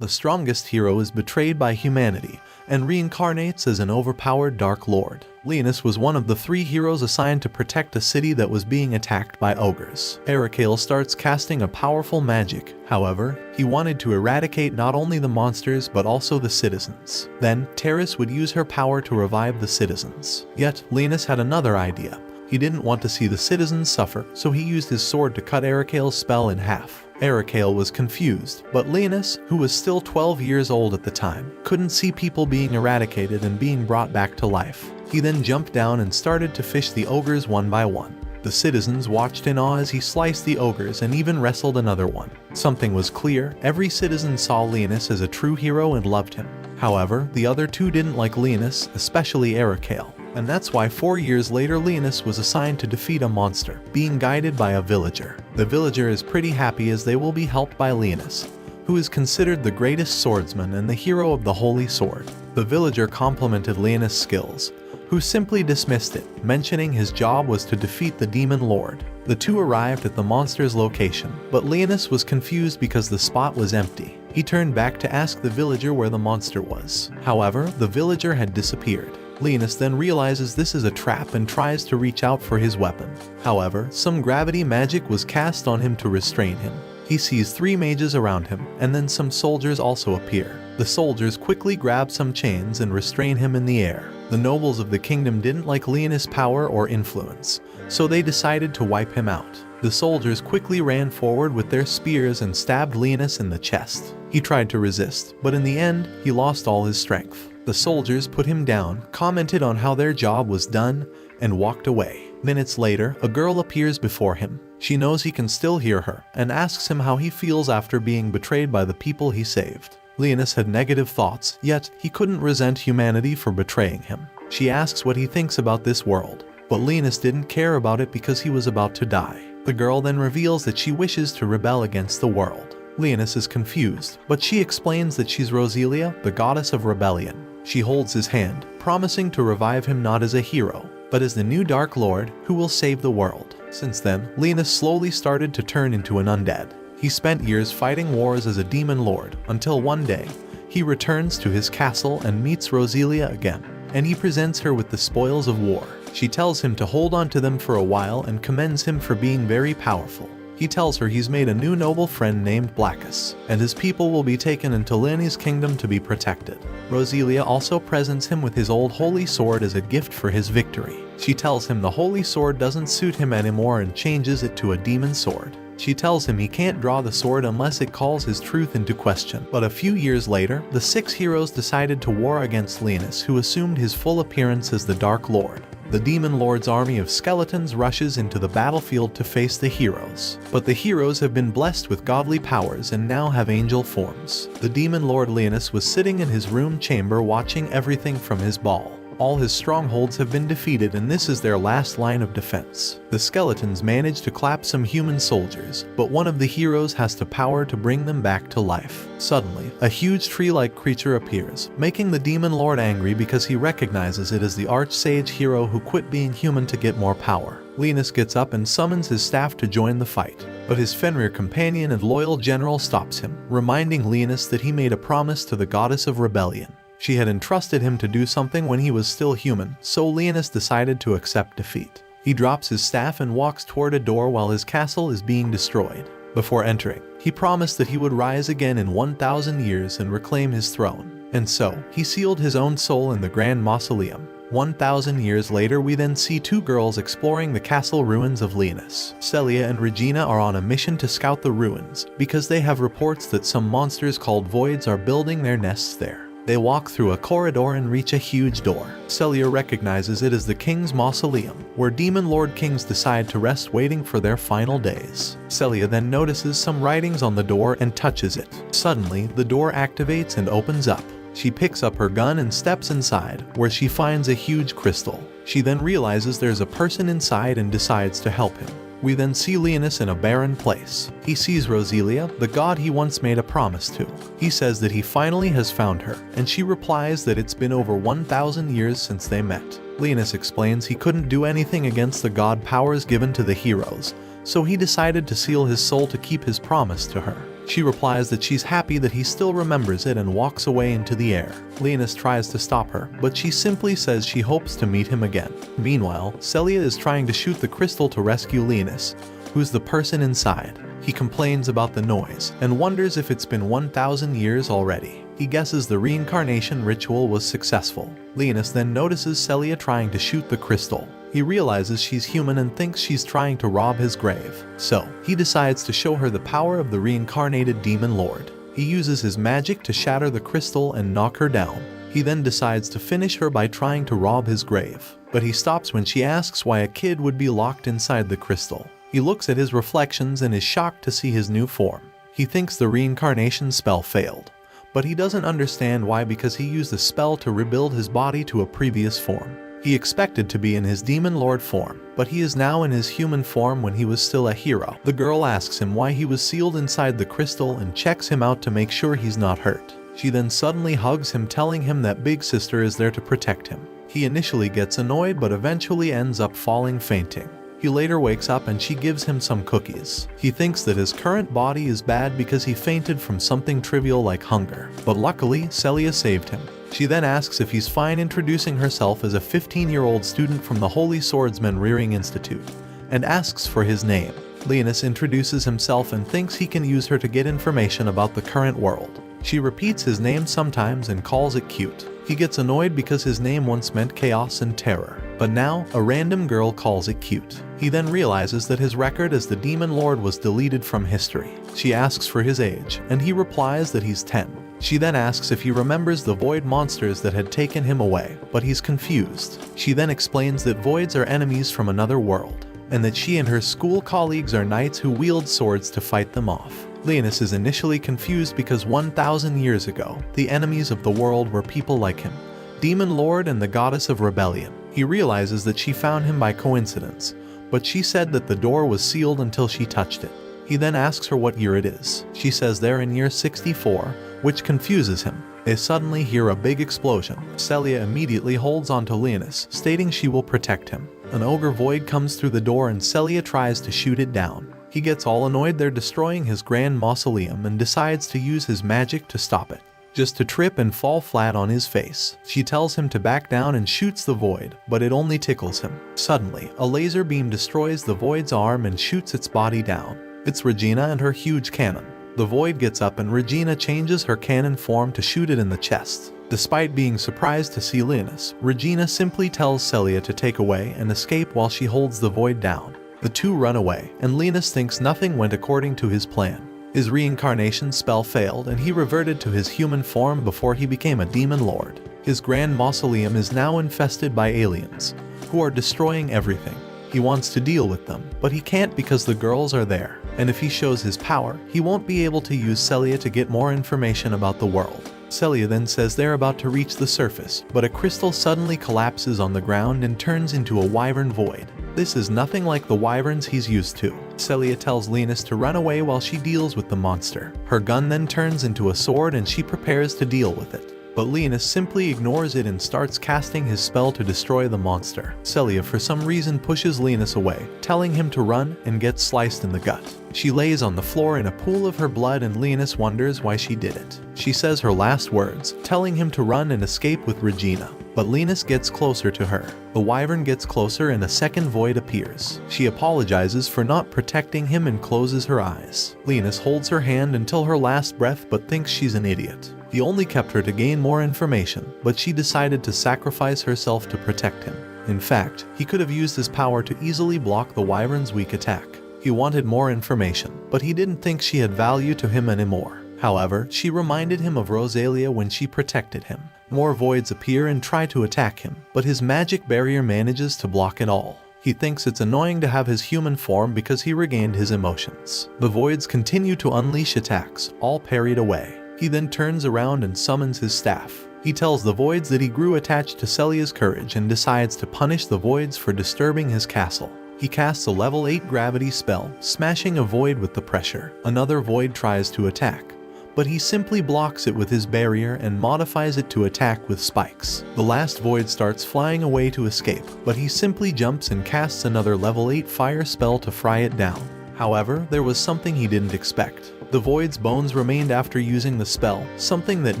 The strongest hero is betrayed by humanity and reincarnates as an overpowered Dark Lord. Linus was one of the 3 heroes assigned to protect a city that was being attacked by ogres. Ericale starts casting a powerful magic. However, he wanted to eradicate not only the monsters but also the citizens. Then, Terrace would use her power to revive the citizens. Yet, Linus had another idea. He didn't want to see the citizens suffer, so he used his sword to cut Ericale's spell in half. Ericale was confused, but Linus, who was still 12 years old at the time, couldn't see people being eradicated and being brought back to life. He then jumped down and started to fish the ogres one by one. The citizens watched in awe as he sliced the ogres and even wrestled another one. Something was clear: every citizen saw Linus as a true hero and loved him. However, the other 2 didn't like Linus, especially Ericale. And that's why 4 years later Linus was assigned to defeat a monster, being guided by a villager. The villager is pretty happy as they will be helped by Linus, who is considered the greatest swordsman and the hero of the Holy Sword. The villager complimented Linus' skills, who simply dismissed it, mentioning his job was to defeat the Demon Lord. The 2 arrived at the monster's location, but Linus was confused because the spot was empty. He turned back to ask the villager where the monster was. However, the villager had disappeared. Linus then realizes this is a trap and tries to reach out for his weapon. However, some gravity magic was cast on him to restrain him. He sees 3 mages around him, and then some soldiers also appear. The soldiers quickly grab some chains and restrain him in the air. The nobles of the kingdom didn't like Linus' power or influence, so they decided to wipe him out. The soldiers quickly ran forward with their spears and stabbed Linus in the chest. He tried to resist, but in the end, he lost all his strength. The soldiers put him down, commented on how their job was done, and walked away. Minutes later, a girl appears before him. She knows he can still hear her, and asks him how he feels after being betrayed by the people he saved. Linus had negative thoughts, yet he couldn't resent humanity for betraying him. She asks what he thinks about this world, but Linus didn't care about it because he was about to die. The girl then reveals that she wishes to rebel against the world. Linus is confused, but she explains that she's Roselia, the goddess of rebellion. She holds his hand, promising to revive him not as a hero, but as the new Dark Lord who will save the world. Since then, Linus slowly started to turn into an undead. He spent years fighting wars as a demon lord, until one day, he returns to his castle and meets Roselia again, and he presents her with the spoils of war. She tells him to hold on to them for a while and commends him for being very powerful. He tells her he's made a new noble friend named Blackus, and his people will be taken into Lenny's kingdom to be protected. Roselia also presents him with his old holy sword as a gift for his victory. She tells him the holy sword doesn't suit him anymore and changes it to a demon sword. She tells him he can't draw the sword unless it calls his truth into question. But a few years later, the 6 heroes decided to war against Linus, who assumed his full appearance as the Dark Lord. The Demon Lord's army of skeletons rushes into the battlefield to face the heroes. But the heroes have been blessed with godly powers and now have angel forms. The Demon Lord Linus was sitting in his room chamber watching everything from his ball. All his strongholds have been defeated and this is their last line of defense. The skeletons manage to clap some human soldiers, but one of the heroes has the power to bring them back to life. Suddenly, a huge tree-like creature appears, making the Demon Lord angry because he recognizes it as the Archsage hero who quit being human to get more power. Linus gets up and summons his staff to join the fight, but his Fenrir companion and loyal general stops him, reminding Linus that he made a promise to the goddess of rebellion. She had entrusted him to do something when he was still human, so Linus decided to accept defeat. He drops his staff and walks toward a door while his castle is being destroyed. Before entering, he promised that he would rise again in 1,000 years and reclaim his throne. And so, he sealed his own soul in the Grand Mausoleum. 1,000 years later, we then see 2 girls exploring the castle ruins of Linus. Celia and Regina are on a mission to scout the ruins, because they have reports that some monsters called voids are building their nests there. They walk through a corridor and reach a huge door. Celia recognizes it as the King's Mausoleum, where Demon Lord Kings decide to rest waiting for their final days. Celia then notices some writings on the door and touches it. Suddenly, the door activates and opens up. She picks up her gun and steps inside, where she finds a huge crystal. She then realizes there's a person inside and decides to help him. We then see Linus in a barren place. He sees Roselia, the god he once made a promise to. He says that he finally has found her, and she replies that it's been over 1,000 years since they met. Linus explains he couldn't do anything against the god powers given to the heroes, so he decided to seal his soul to keep his promise to her. She replies that she's happy that he still remembers it and walks away into the air. Linus tries to stop her, but she simply says she hopes to meet him again. Meanwhile, Celia is trying to shoot the crystal to rescue Linus, who's the person inside. He complains about the noise and wonders if it's been 1,000 years already. He guesses the reincarnation ritual was successful. Linus then notices Celia trying to shoot the crystal. He realizes she's human and thinks she's trying to rob his grave. So, he decides to show her the power of the reincarnated demon lord. He uses his magic to shatter the crystal and knock her down. He then decides to finish her by trying to rob his grave. But he stops when she asks why a kid would be locked inside the crystal. He looks at his reflections and is shocked to see his new form. He thinks the reincarnation spell failed. But he doesn't understand why, because he used the spell to rebuild his body to a previous form. He expected to be in his demon lord form, but he is now in his human form when he was still a hero. The girl asks him why he was sealed inside the crystal and checks him out to make sure he's not hurt. She then suddenly hugs him, telling him that Big Sister is there to protect him. He initially gets annoyed but eventually ends up falling fainting. He later wakes up and she gives him some cookies. He thinks that his current body is bad because he fainted from something trivial like hunger, but luckily Celia saved him. She then asks if he's fine, introducing herself as a 15-year-old student from the Holy Swordsman Rearing Institute, and asks for his name. Linus introduces himself and thinks he can use her to get information about the current world. She repeats his name sometimes and calls it cute. He gets annoyed because his name once meant chaos and terror, but now a random girl calls it cute. He then realizes that his record as the Demon Lord was deleted from history. She asks for his age, and he replies that he's 10. She then asks if he remembers the void monsters that had taken him away, but he's confused. She then explains that voids are enemies from another world, and that she and her school colleagues are knights who wield swords to fight them off. Linus is initially confused because 1,000 years ago, the enemies of the world were people like him, Demon Lord and the Goddess of Rebellion. He realizes that she found him by coincidence, but she said that the door was sealed until she touched it. He then asks her what year it is. She says they're in year 64, which confuses him. They suddenly hear a big explosion. Celia immediately holds onto Linus, stating she will protect him. An ogre void comes through the door and Celia tries to shoot it down. He gets all annoyed they're destroying his grand mausoleum and decides to use his magic to stop it, just to trip and fall flat on his face. She tells him to back down and shoots the void, but it only tickles him. Suddenly, a laser beam destroys the void's arm and shoots its body down. It's Regina and her huge cannon. The void gets up and Regina changes her cannon form to shoot it in the chest. Despite being surprised to see Linus, Regina simply tells Celia to take away and escape while she holds the void down. The two run away, and Linus thinks nothing went according to his plan. His reincarnation spell failed and he reverted to his human form before he became a demon lord. His grand mausoleum is now infested by aliens, who are destroying everything. He wants to deal with them, but he can't because the girls are there, and if he shows his power, he won't be able to use Celia to get more information about the world. Celia then says they're about to reach the surface, but a crystal suddenly collapses on the ground and turns into a wyvern void. This is nothing like the wyverns he's used to. Celia tells Linus to run away while she deals with the monster. Her gun then turns into a sword and she prepares to deal with it. But Linus simply ignores it and starts casting his spell to destroy the monster. Celia for some reason pushes Linus away, telling him to run, and gets sliced in the gut. She lays on the floor in a pool of her blood and Linus wonders why she did it. She says her last words, telling him to run and escape with Regina. But Linus gets closer to her. The wyvern gets closer and a second void appears. She apologizes for not protecting him and closes her eyes. Linus holds her hand until her last breath but thinks she's an idiot. He only kept her to gain more information, but she decided to sacrifice herself to protect him. In fact, he could have used his power to easily block the wyvern's weak attack. He wanted more information, but he didn't think she had value to him anymore. However, she reminded him of Rosalia when she protected him. More voids appear and try to attack him, but his magic barrier manages to block it all. He thinks it's annoying to have his human form because he regained his emotions. The voids continue to unleash attacks, all parried away. He then turns around and summons his staff. He tells the voids that he grew attached to Celia's courage and decides to punish the voids for disturbing his castle. He casts a level 8 gravity spell, smashing a void with the pressure. Another void tries to attack, but he simply blocks it with his barrier and modifies it to attack with spikes. The last void starts flying away to escape, but he simply jumps and casts another level 8 fire spell to fry it down. However, there was something he didn't expect. The Void's bones remained after using the spell, something that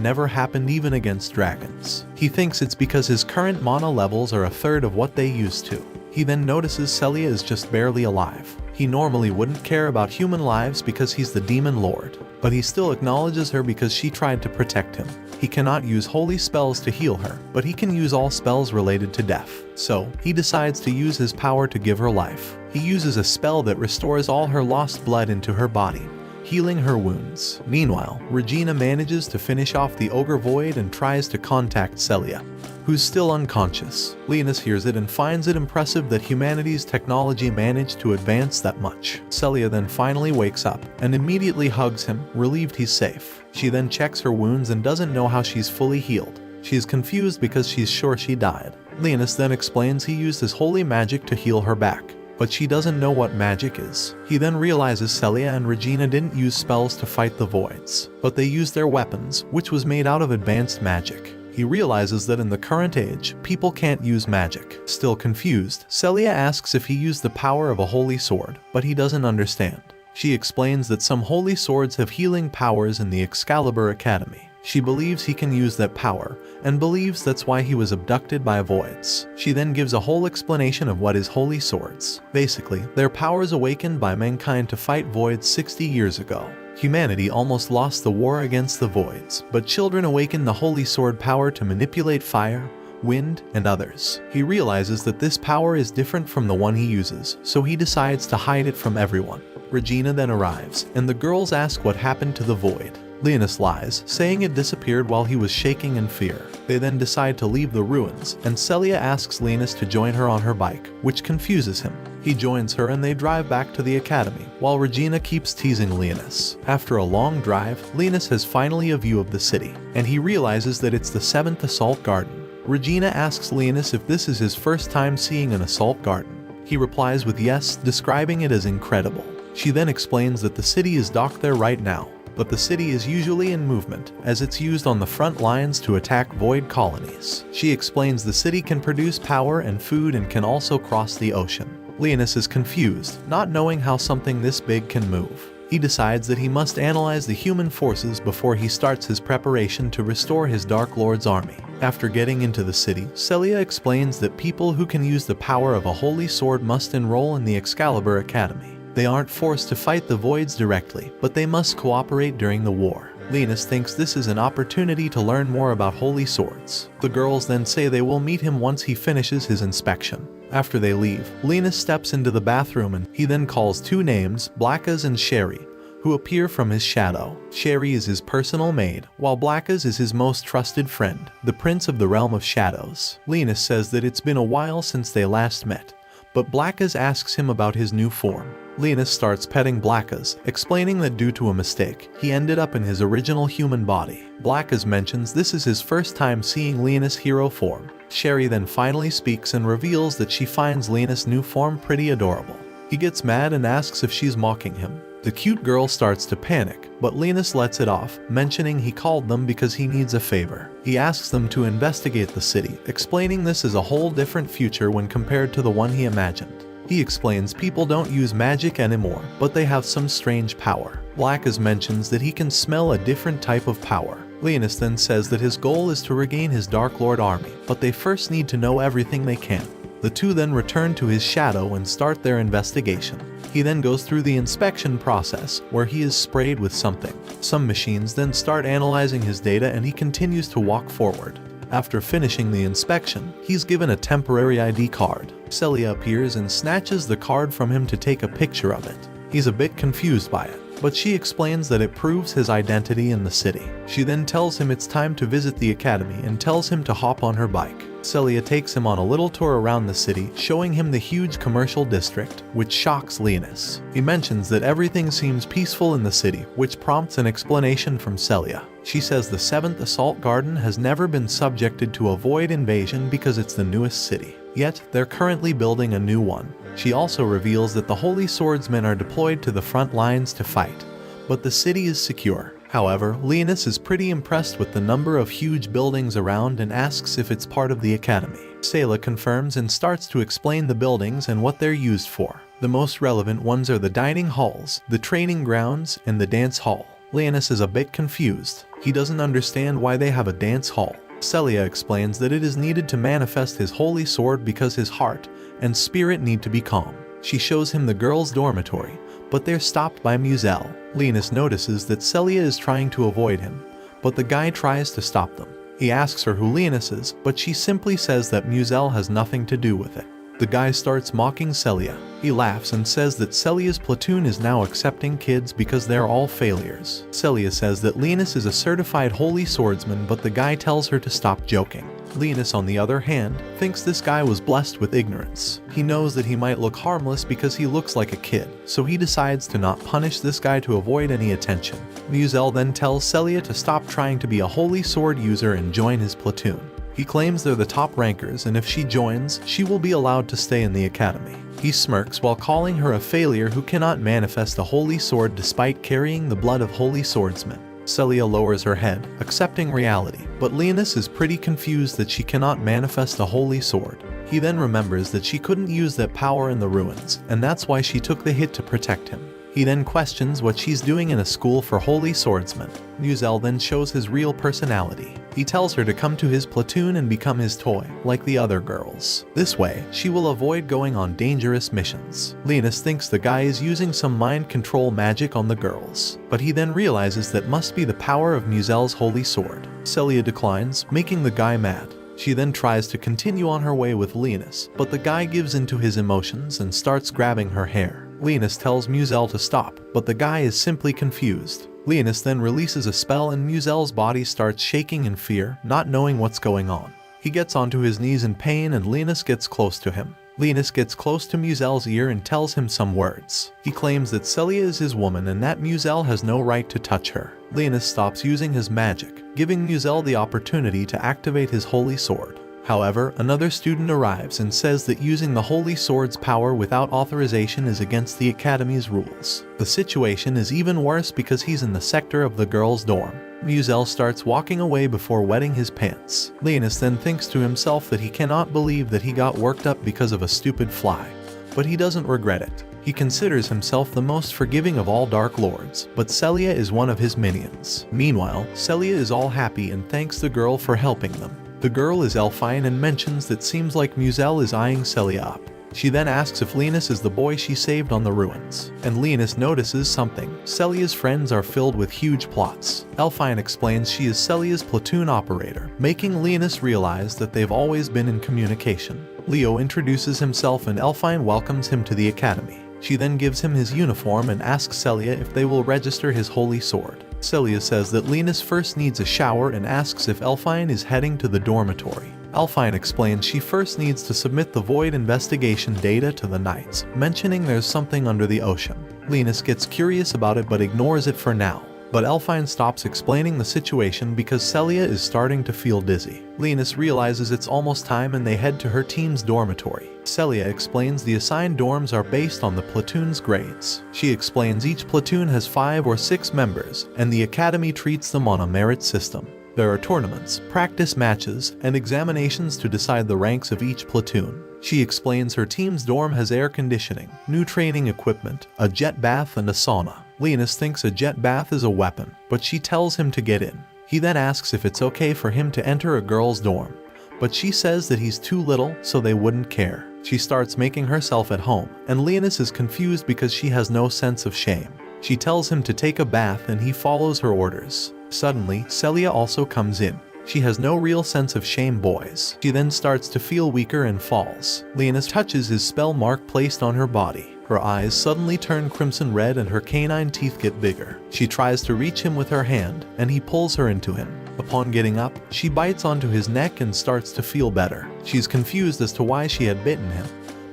never happened even against dragons. He thinks it's because his current mana levels are a third of what they used to. He then notices Celia is just barely alive. He normally wouldn't care about human lives because he's the demon lord, but he still acknowledges her because she tried to protect him. He cannot use holy spells to heal her, but he can use all spells related to death. So, he decides to use his power to give her life. He uses a spell that restores all her lost blood into her body, healing her wounds. Meanwhile, Regina manages to finish off the Ogre Void and tries to contact Celia, who's still unconscious. Linus hears it and finds it impressive that humanity's technology managed to advance that much. Celia then finally wakes up and immediately hugs him, relieved he's safe. She then checks her wounds and doesn't know how she's fully healed. She's confused because she's sure she died. Linus then explains he used his holy magic to heal her back, but she doesn't know what magic is. He then realizes Celia and Regina didn't use spells to fight the Voids, but they used their weapons, which was made out of advanced magic. He realizes that in the current age, people can't use magic. Still confused, Celia asks if he used the power of a holy sword, but he doesn't understand. She explains that some holy swords have healing powers in the Excalibur Academy. She believes he can use that power, and believes that's why he was abducted by Voids. She then gives a whole explanation of what is holy swords. Basically, they're powers awakened by mankind to fight Voids 60 years ago. Humanity almost lost the war against the Voids, but children awakened the holy sword power to manipulate fire, wind, and others. He realizes that this power is different from the one he uses, so he decides to hide it from everyone. Regina then arrives, and the girls ask what happened to the Void. Linus lies, saying it disappeared while he was shaking in fear. They then decide to leave the ruins, and Celia asks Linus to join her on her bike, which confuses him. He joins her and they drive back to the academy, while Regina keeps teasing Linus. After a long drive, Linus has finally a view of the city, and he realizes that it's the 7th Assault Garden. Regina asks Linus if this is his first time seeing an assault garden. He replies with yes, describing it as incredible. She then explains that the city is docked there right now, but the city is usually in movement, as it's used on the front lines to attack Void colonies. She explains the city can produce power and food and can also cross the ocean. Linus is confused, not knowing how something this big can move. He decides that he must analyze the human forces before he starts his preparation to restore his Dark Lord's army. After getting into the city, Celia explains that people who can use the power of a holy sword must enroll in the Excalibur Academy. They aren't forced to fight the Voids directly, but they must cooperate during the war. Linus thinks this is an opportunity to learn more about holy swords. The girls then say they will meet him once he finishes his inspection. After they leave, Linus steps into the bathroom and he then calls two names, Blackas and Sherry, who appear from his shadow. Sherry is his personal maid, while Blackas is his most trusted friend, the Prince of the Realm of Shadows. Linus says that it's been a while since they last met, but Blackas asks him about his new form. Linus starts petting Blackas, explaining that due to a mistake, he ended up in his original human body. Blackas mentions this is his first time seeing Linus' hero form. Sherry then finally speaks and reveals that she finds Linus' new form pretty adorable. He gets mad and asks if she's mocking him. The cute girl starts to panic, but Linus lets it off, mentioning he called them because he needs a favor. He asks them to investigate the city, explaining this is a whole different future when compared to the one he imagined. He explains people don't use magic anymore, but they have some strange power. Blackas mentions that he can smell a different type of power. Linus then says that his goal is to regain his Dark Lord army, but they first need to know everything they can. The two then return to his shadow and start their investigation. He then goes through the inspection process, where he is sprayed with something. Some machines then start analyzing his data and he continues to walk forward. After finishing the inspection, he's given a temporary ID card. Celia appears and snatches the card from him to take a picture of it. He's a bit confused by it, but she explains that it proves his identity in the city. She then tells him it's time to visit the academy and tells him to hop on her bike. Celia takes him on a little tour around the city, showing him the huge commercial district, which shocks Linus. He mentions that everything seems peaceful in the city, which prompts an explanation from Celia. She says the 7th Assault Garden has never been subjected to a Void invasion because it's the newest city. Yet, they're currently building a new one. She also reveals that the Holy Swordsmen are deployed to the front lines to fight, but the city is secure. However, Linus is pretty impressed with the number of huge buildings around and asks if it's part of the academy. Celia confirms and starts to explain the buildings and what they're used for. The most relevant ones are the dining halls, the training grounds, and the dance hall. Linus is a bit confused. He doesn't understand why they have a dance hall. Celia explains that it is needed to manifest his holy sword because his heart and spirit need to be calm. She shows him the girls' dormitory, but they're stopped by Muzel. Linus notices that Celia is trying to avoid him, but the guy tries to stop them. He asks her who Linus is, but she simply says that Muzel has nothing to do with it. The guy starts mocking Celia. He laughs and says that Celia's platoon is now accepting kids because they're all failures. Celia says that Linus is a certified holy swordsman, but the guy tells her to stop joking. Linus, on the other hand, thinks this guy was blessed with ignorance. He knows that he might look harmless because he looks like a kid, so he decides to not punish this guy to avoid any attention. Muzel then tells Celia to stop trying to be a holy sword user and join his platoon. He claims they're the top rankers, and if she joins, she will be allowed to stay in the academy. He smirks while calling her a failure who cannot manifest a holy sword despite carrying the blood of holy swordsmen. Celia lowers her head, accepting reality, but Linus is pretty confused that she cannot manifest a holy sword. He then remembers that she couldn't use that power in the ruins, and that's why she took the hit to protect him. He then questions what she's doing in a school for holy swordsmen. Muzel then shows his real personality. He tells her to come to his platoon and become his toy, like the other girls. This way, she will avoid going on dangerous missions. Linus thinks the guy is using some mind control magic on the girls, but he then realizes that must be the power of Muzel's holy sword. Celia declines, making the guy mad. She then tries to continue on her way with Linus, but the guy gives into his emotions and starts grabbing her hair. Linus tells Muzel to stop, but the guy is simply confused. Linus then releases a spell and Muzel's body starts shaking in fear, not knowing what's going on. He gets onto his knees in pain and Linus gets close to him. Linus gets close to Muzel's ear and tells him some words. He claims that Celia is his woman and that Muzel has no right to touch her. Linus stops using his magic, giving Muzel the opportunity to activate his holy sword. However, another student arrives and says that using the holy sword's power without authorization is against the academy's rules. The situation is even worse because he's in the sector of the girls' dorm. Muzel starts walking away before wetting his pants. Linus then thinks to himself that he cannot believe that he got worked up because of a stupid fly, but he doesn't regret it. He considers himself the most forgiving of all Dark Lords, but Celia is one of his minions. Meanwhile, Celia is all happy and thanks the girl for helping them. The girl is Elfine and mentions that seems like Muzel is eyeing Celia up. She then asks if Linus is the boy she saved on the ruins, and Linus notices something. Celia's friends are filled with huge plots. Elfine explains she is Celia's platoon operator, making Linus realize that they've always been in communication. Leo introduces himself and Elfine welcomes him to the academy. She then gives him his uniform and asks Celia if they will register his holy sword. Celia says that Linus first needs a shower and asks if Elfine is heading to the dormitory. Elfine explains she first needs to submit the void investigation data to the Knights, mentioning there's something under the ocean. Linus gets curious about it but ignores it for now. But Elfine stops explaining the situation because Celia is starting to feel dizzy. Linus realizes it's almost time and they head to her team's dormitory. Celia explains the assigned dorms are based on the platoon's grades. She explains each platoon has 5 or 6 members, and the academy treats them on a merit system. There are tournaments, practice matches, and examinations to decide the ranks of each platoon. She explains her team's dorm has air conditioning, new training equipment, a jet bath, and a sauna. Linus thinks a jet bath is a weapon, but she tells him to get in. He then asks if it's okay for him to enter a girl's dorm, but she says that he's too little, so they wouldn't care. She starts making herself at home, and Linus is confused because she has no sense of shame. She tells him to take a bath and he follows her orders. Suddenly, Celia also comes in. She has no real sense of shame, boys. She then starts to feel weaker and falls. Linus touches his spell mark placed on her body. Her eyes suddenly turn crimson red and her canine teeth get bigger. She tries to reach him with her hand, and he pulls her into him. Upon getting up, she bites onto his neck and starts to feel better. She's confused as to why she had bitten him,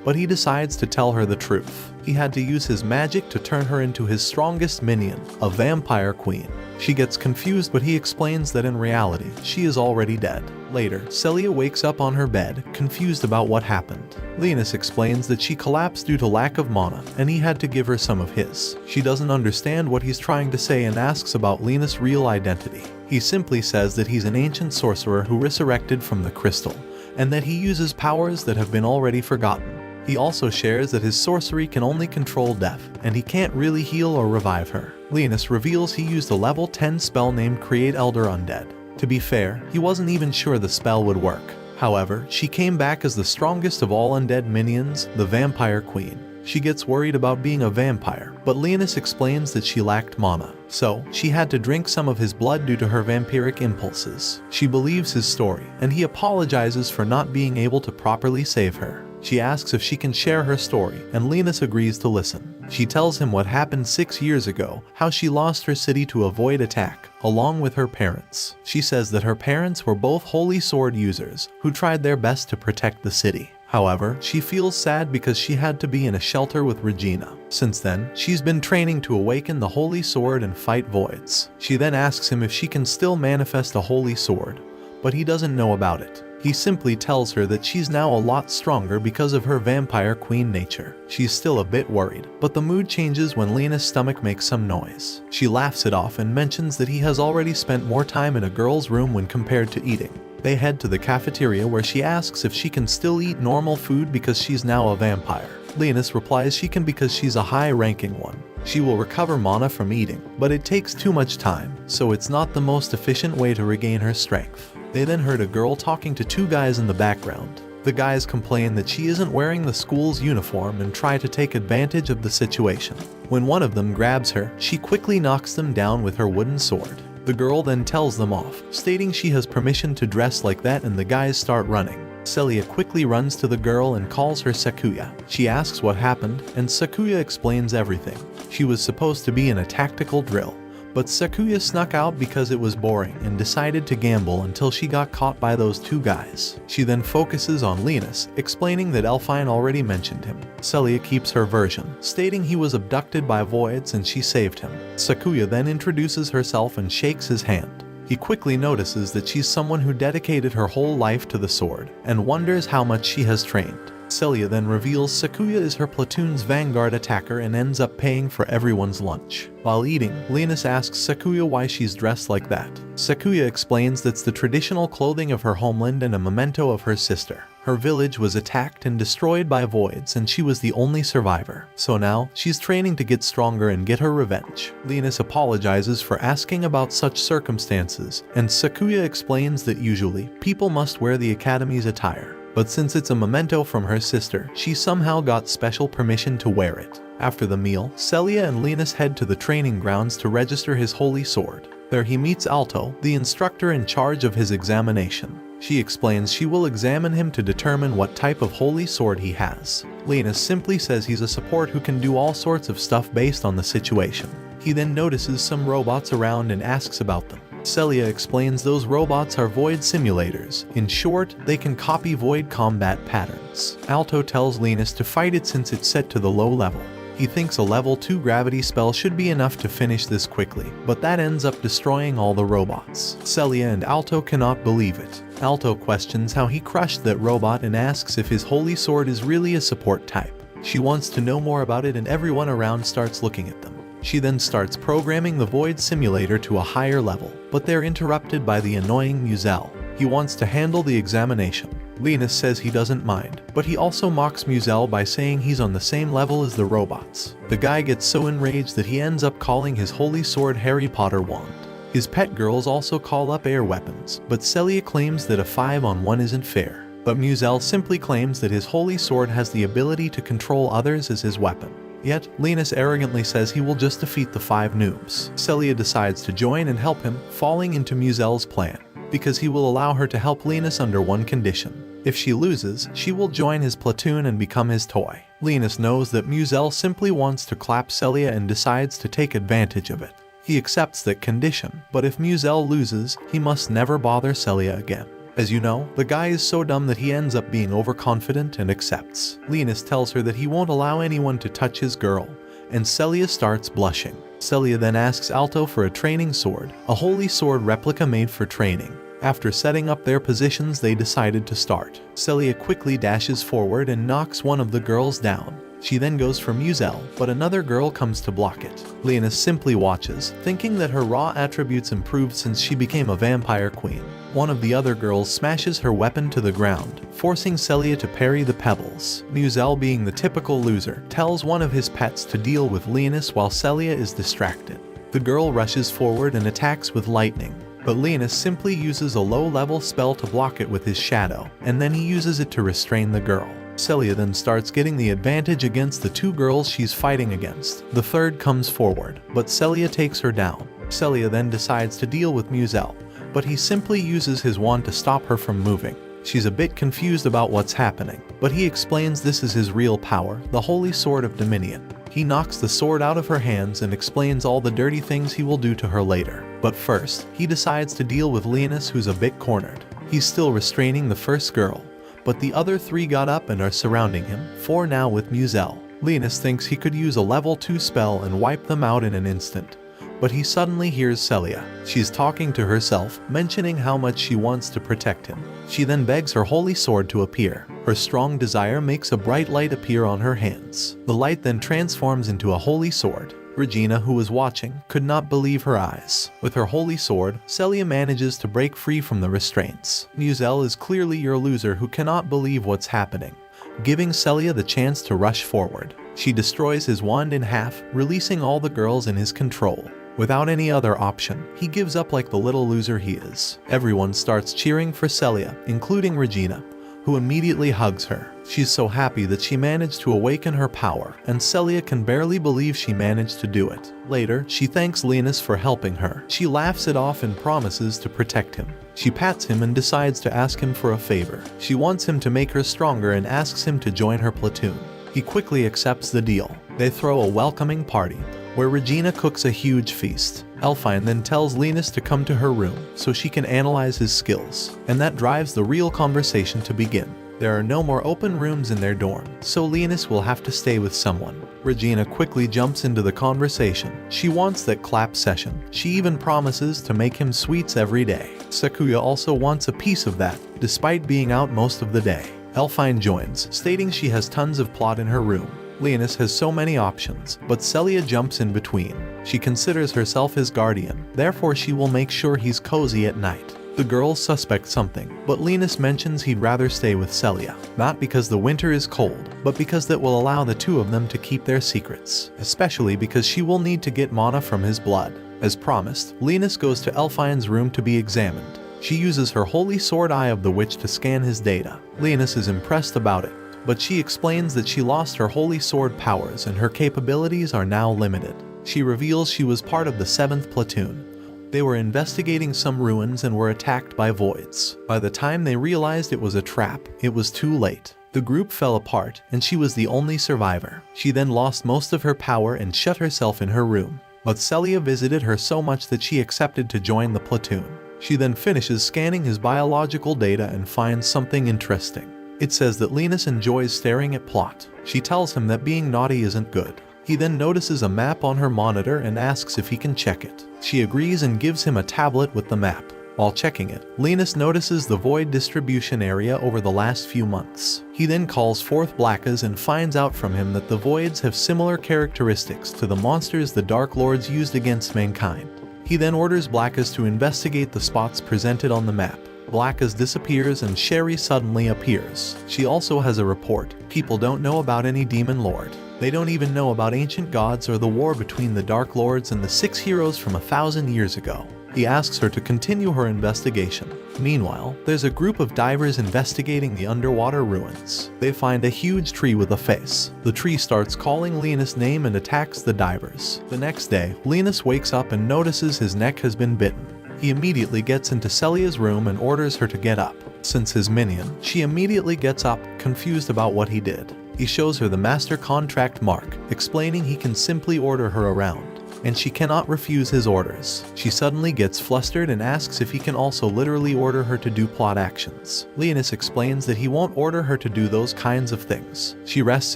but he decides to tell her the truth. He had to use his magic to turn her into his strongest minion, a vampire queen. She gets confused, but he explains that in reality, she is already dead. Later, Celia wakes up on her bed, confused about what happened. Linus explains that she collapsed due to lack of mana, and he had to give her some of his. She doesn't understand what he's trying to say and asks about Linus' real identity. He simply says that he's an ancient sorcerer who resurrected from the crystal, and that he uses powers that have been already forgotten. He also shares that his sorcery can only control death, and he can't really heal or revive her. Linus reveals he used a level 10 spell named Create Elder Undead. To be fair, he wasn't even sure the spell would work. However, she came back as the strongest of all undead minions, the Vampire Queen. She gets worried about being a vampire, but Linus explains that she lacked mana, so she had to drink some of his blood due to her vampiric impulses. She believes his story, and he apologizes for not being able to properly save her. She asks if she can share her story, and Linus agrees to listen. She tells him what happened 6 years ago, how she lost her city to avoid attack, along with her parents. She says that her parents were both holy sword users, who tried their best to protect the city. However, she feels sad because she had to be in a shelter with Regina. Since then, she's been training to awaken the holy sword and fight voids. She then asks him if she can still manifest a holy sword, but he doesn't know about it. He simply tells her that she's now a lot stronger because of her vampire queen nature. She's still a bit worried, but the mood changes when Lena's stomach makes some noise. She laughs it off and mentions that he has already spent more time in a girl's room when compared to eating. They head to the cafeteria where she asks if she can still eat normal food because she's now a vampire. Linus replies she can because she's a high-ranking one. She will recover mana from eating, but it takes too much time, so it's not the most efficient way to regain her strength. They then heard a girl talking to two guys in the background. The guys complain that she isn't wearing the school's uniform and try to take advantage of the situation. When one of them grabs her, she quickly knocks them down with her wooden sword. The girl then tells them off, stating she has permission to dress like that, and the guys start running. Celia quickly runs to the girl and calls her Sakuya. She asks what happened, and Sakuya explains everything. She was supposed to be in a tactical drill, but Sakuya snuck out because it was boring and decided to gamble until she got caught by those two guys. She then focuses on Linus, explaining that Elfine already mentioned him. Celia keeps her version, stating he was abducted by voids and she saved him. Sakuya then introduces herself and shakes his hand. He quickly notices that she's someone who dedicated her whole life to the sword, and wonders how much she has trained. Celia then reveals Sakuya is her platoon's vanguard attacker and ends up paying for everyone's lunch. While eating, Linus asks Sakuya why she's dressed like that. Sakuya explains that's the traditional clothing of her homeland and a memento of her sister. Her village was attacked and destroyed by voids, and she was the only survivor. So now, she's training to get stronger and get her revenge. Linus apologizes for asking about such circumstances, and Sakuya explains that usually, people must wear the academy's attire. But since it's a memento from her sister, she somehow got special permission to wear it. After the meal, Celia and Linus head to the training grounds to register his holy sword. There he meets Alto, the instructor in charge of his examination. She explains she will examine him to determine what type of holy sword he has. Linus simply says he's a support who can do all sorts of stuff based on the situation. He then notices some robots around and asks about them. Celia explains those robots are void simulators. In short, they can copy void combat patterns. Alto tells Linus to fight it since it's set to the low level. He thinks a level 2 gravity spell should be enough to finish this quickly, but that ends up destroying all the robots. Celia and Alto cannot believe it. Alto questions how he crushed that robot and asks if his holy sword is really a support type. She wants to know more about it, and everyone around starts looking at them. She then starts programming the void simulator to a higher level, but they're interrupted by the annoying Muzel. He wants to handle the examination. Linus says he doesn't mind, but he also mocks Muzel by saying he's on the same level as the robots. The guy gets so enraged that he ends up calling his holy sword Harry Potter wand. His pet girls also call up air weapons, but Celia claims that a 5-on-1 isn't fair. But Muzel simply claims that his holy sword has the ability to control others as his weapon. Yet, Linus arrogantly says he will just defeat the 5 noobs. Celia decides to join and help him, falling into Muzel's plan, because he will allow her to help Linus under one condition. If she loses, she will join his platoon and become his toy. Linus knows that Muzel simply wants to clap Celia and decides to take advantage of it. He accepts that condition, but if Muzel loses, he must never bother Celia again. As you know, the guy is so dumb that he ends up being overconfident and accepts. Linus tells her that he won't allow anyone to touch his girl, and Celia starts blushing. Celia then asks Alto for a training sword, a holy sword replica made for training. After setting up their positions, they decided to start. Celia quickly dashes forward and knocks one of the girls down. She then goes for Muzel, but another girl comes to block it. Linus simply watches, thinking that her raw attributes improved since she became a vampire queen. one of the other girls smashes her weapon to the ground, forcing Celia to parry the pebbles. Muzel, being the typical loser, tells one of his pets to deal with Linus while Celia is distracted. The girl rushes forward and attacks with lightning, but Linus simply uses a low-level spell to block it with his shadow, and then he uses it to restrain the girl. Celia then starts getting the advantage against the two girls she's fighting against. The third comes forward, but Celia takes her down. Celia then decides to deal with Muzel, but he simply uses his wand to stop her from moving. She's a bit confused about what's happening, but he explains this is his real power, the Holy Sword of Dominion. He knocks the sword out of her hands and explains all the dirty things he will do to her later. But first, he decides to deal with Linus, who's a bit cornered. He's still restraining the first girl, but the other three got up and are surrounding him, 4 now with Muzel. Linus thinks he could use a level 2 spell and wipe them out in an instant, but he suddenly hears Celia. She's talking to herself, mentioning how much she wants to protect him. She then begs her holy sword to appear. Her strong desire makes a bright light appear on her hands. The light then transforms into a holy sword. Regina, who was watching, could not believe her eyes. With her holy sword, Celia manages to break free from the restraints. Muzel is clearly your loser who cannot believe what's happening, giving Celia the chance to rush forward. She destroys his wand in half, releasing all the girls in his control. Without any other option, he gives up like the little loser he is. Everyone starts cheering for Celia, including Regina, who immediately hugs her. She's so happy that she managed to awaken her power, and Celia can barely believe she managed to do it. Later, she thanks Linus for helping her. She laughs it off and promises to protect him. She pats him and decides to ask him for a favor. She wants him to make her stronger and asks him to join her platoon. He quickly accepts the deal. They throw a welcoming party, where Regina cooks a huge feast. Elfine then tells Linus to come to her room so she can analyze his skills, and that drives the real conversation to begin. There are no more open rooms in their dorm, so Linus will have to stay with someone. Regina quickly jumps into the conversation. She wants that clap session. She even promises to make him sweets every day. Sakuya also wants a piece of that, despite being out most of the day. Elfine joins, stating she has tons of plot in her room. Linus has so many options, but Celia jumps in between. She considers herself his guardian, therefore she will make sure he's cozy at night. The girls suspect something, but Linus mentions he'd rather stay with Celia, not because the winter is cold, but because that will allow the two of them to keep their secrets, especially because she will need to get mana from his blood. As promised, Linus goes to Elfine's room to be examined. She uses her holy sword Eye of the Witch to scan his data. Linus is impressed about it, but she explains that she lost her holy sword powers and her capabilities are now limited. She reveals she was part of the 7th platoon. They were investigating some ruins and were attacked by voids. By the time they realized it was a trap, it was too late. The group fell apart, and she was the only survivor. She then lost most of her power and shut herself in her room. But Celia visited her so much that she accepted to join the platoon. She then finishes scanning his biological data and finds something interesting. It says that Linus enjoys staring at plot. She tells him that being naughty isn't good. He then notices a map on her monitor and asks if he can check it. She agrees and gives him a tablet with the map. While checking it, Linus notices the void distribution area over the last few months. He then calls forth Blackas and finds out from him that the voids have similar characteristics to the monsters the Dark Lords used against mankind. He then orders Blackas to investigate the spots presented on the map. Blackas disappears and Sherry suddenly appears. She also has a report. People don't know about any demon lord. They don't even know about ancient gods or the war between the Dark Lords and the 6 heroes from 1,000 years ago. He asks her to continue her investigation. Meanwhile, there's a group of divers investigating the underwater ruins. They find a huge tree with a face. The tree starts calling Linus' name and attacks the divers. The next day, Linus wakes up and notices his neck has been bitten. He immediately gets into Celia's room and orders her to get up. Since his minion, she immediately gets up, confused about what he did. He shows her the master contract mark, explaining he can simply order her around, and she cannot refuse his orders. She suddenly gets flustered and asks if he can also literally order her to do plot actions. Linus explains that he won't order her to do those kinds of things. She rests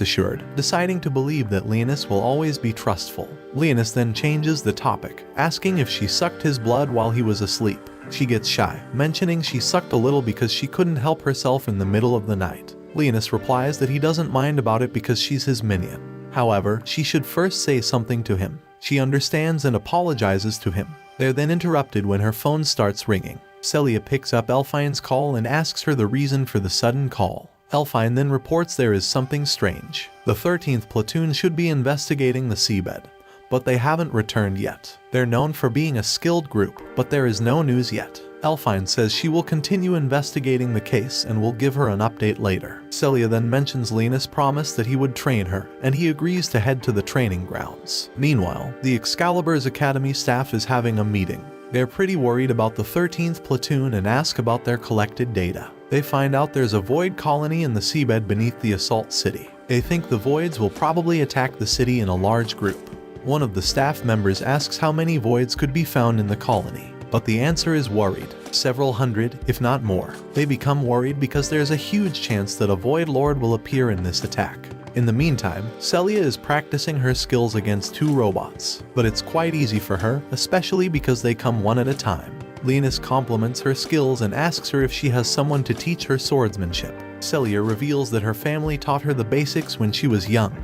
assured, deciding to believe that Linus will always be trustful. Linus then changes the topic, asking if she sucked his blood while he was asleep. She gets shy, mentioning she sucked a little because she couldn't help herself in the middle of the night. Linus replies that he doesn't mind about it because she's his minion. However, she should first say something to him. She understands and apologizes to him. They're then interrupted when her phone starts ringing. Celia picks up Elfine's call and asks her the reason for the sudden call. Elfine then reports there is something strange. The 13th platoon should be investigating the seabed, but they haven't returned yet. They're known for being a skilled group, but there is no news yet. Elfine says she will continue investigating the case and will give her an update later. Celia then mentions Linus promised that he would train her, and he agrees to head to the training grounds. Meanwhile, the Excalibur's Academy staff is having a meeting. They're pretty worried about the 13th platoon and ask about their collected data. They find out there's a void colony in the seabed beneath the assault city. They think the voids will probably attack the city in a large group. One of the staff members asks how many voids could be found in the colony, but the answer is worried. Several hundred, if not more. They become worried because there's a huge chance that a Void Lord will appear in this attack. In the meantime, Celia is practicing her skills against 2 robots, but it's quite easy for her, especially because they come one at a time. Linus compliments her skills and asks her if she has someone to teach her swordsmanship. Celia reveals that her family taught her the basics when she was young,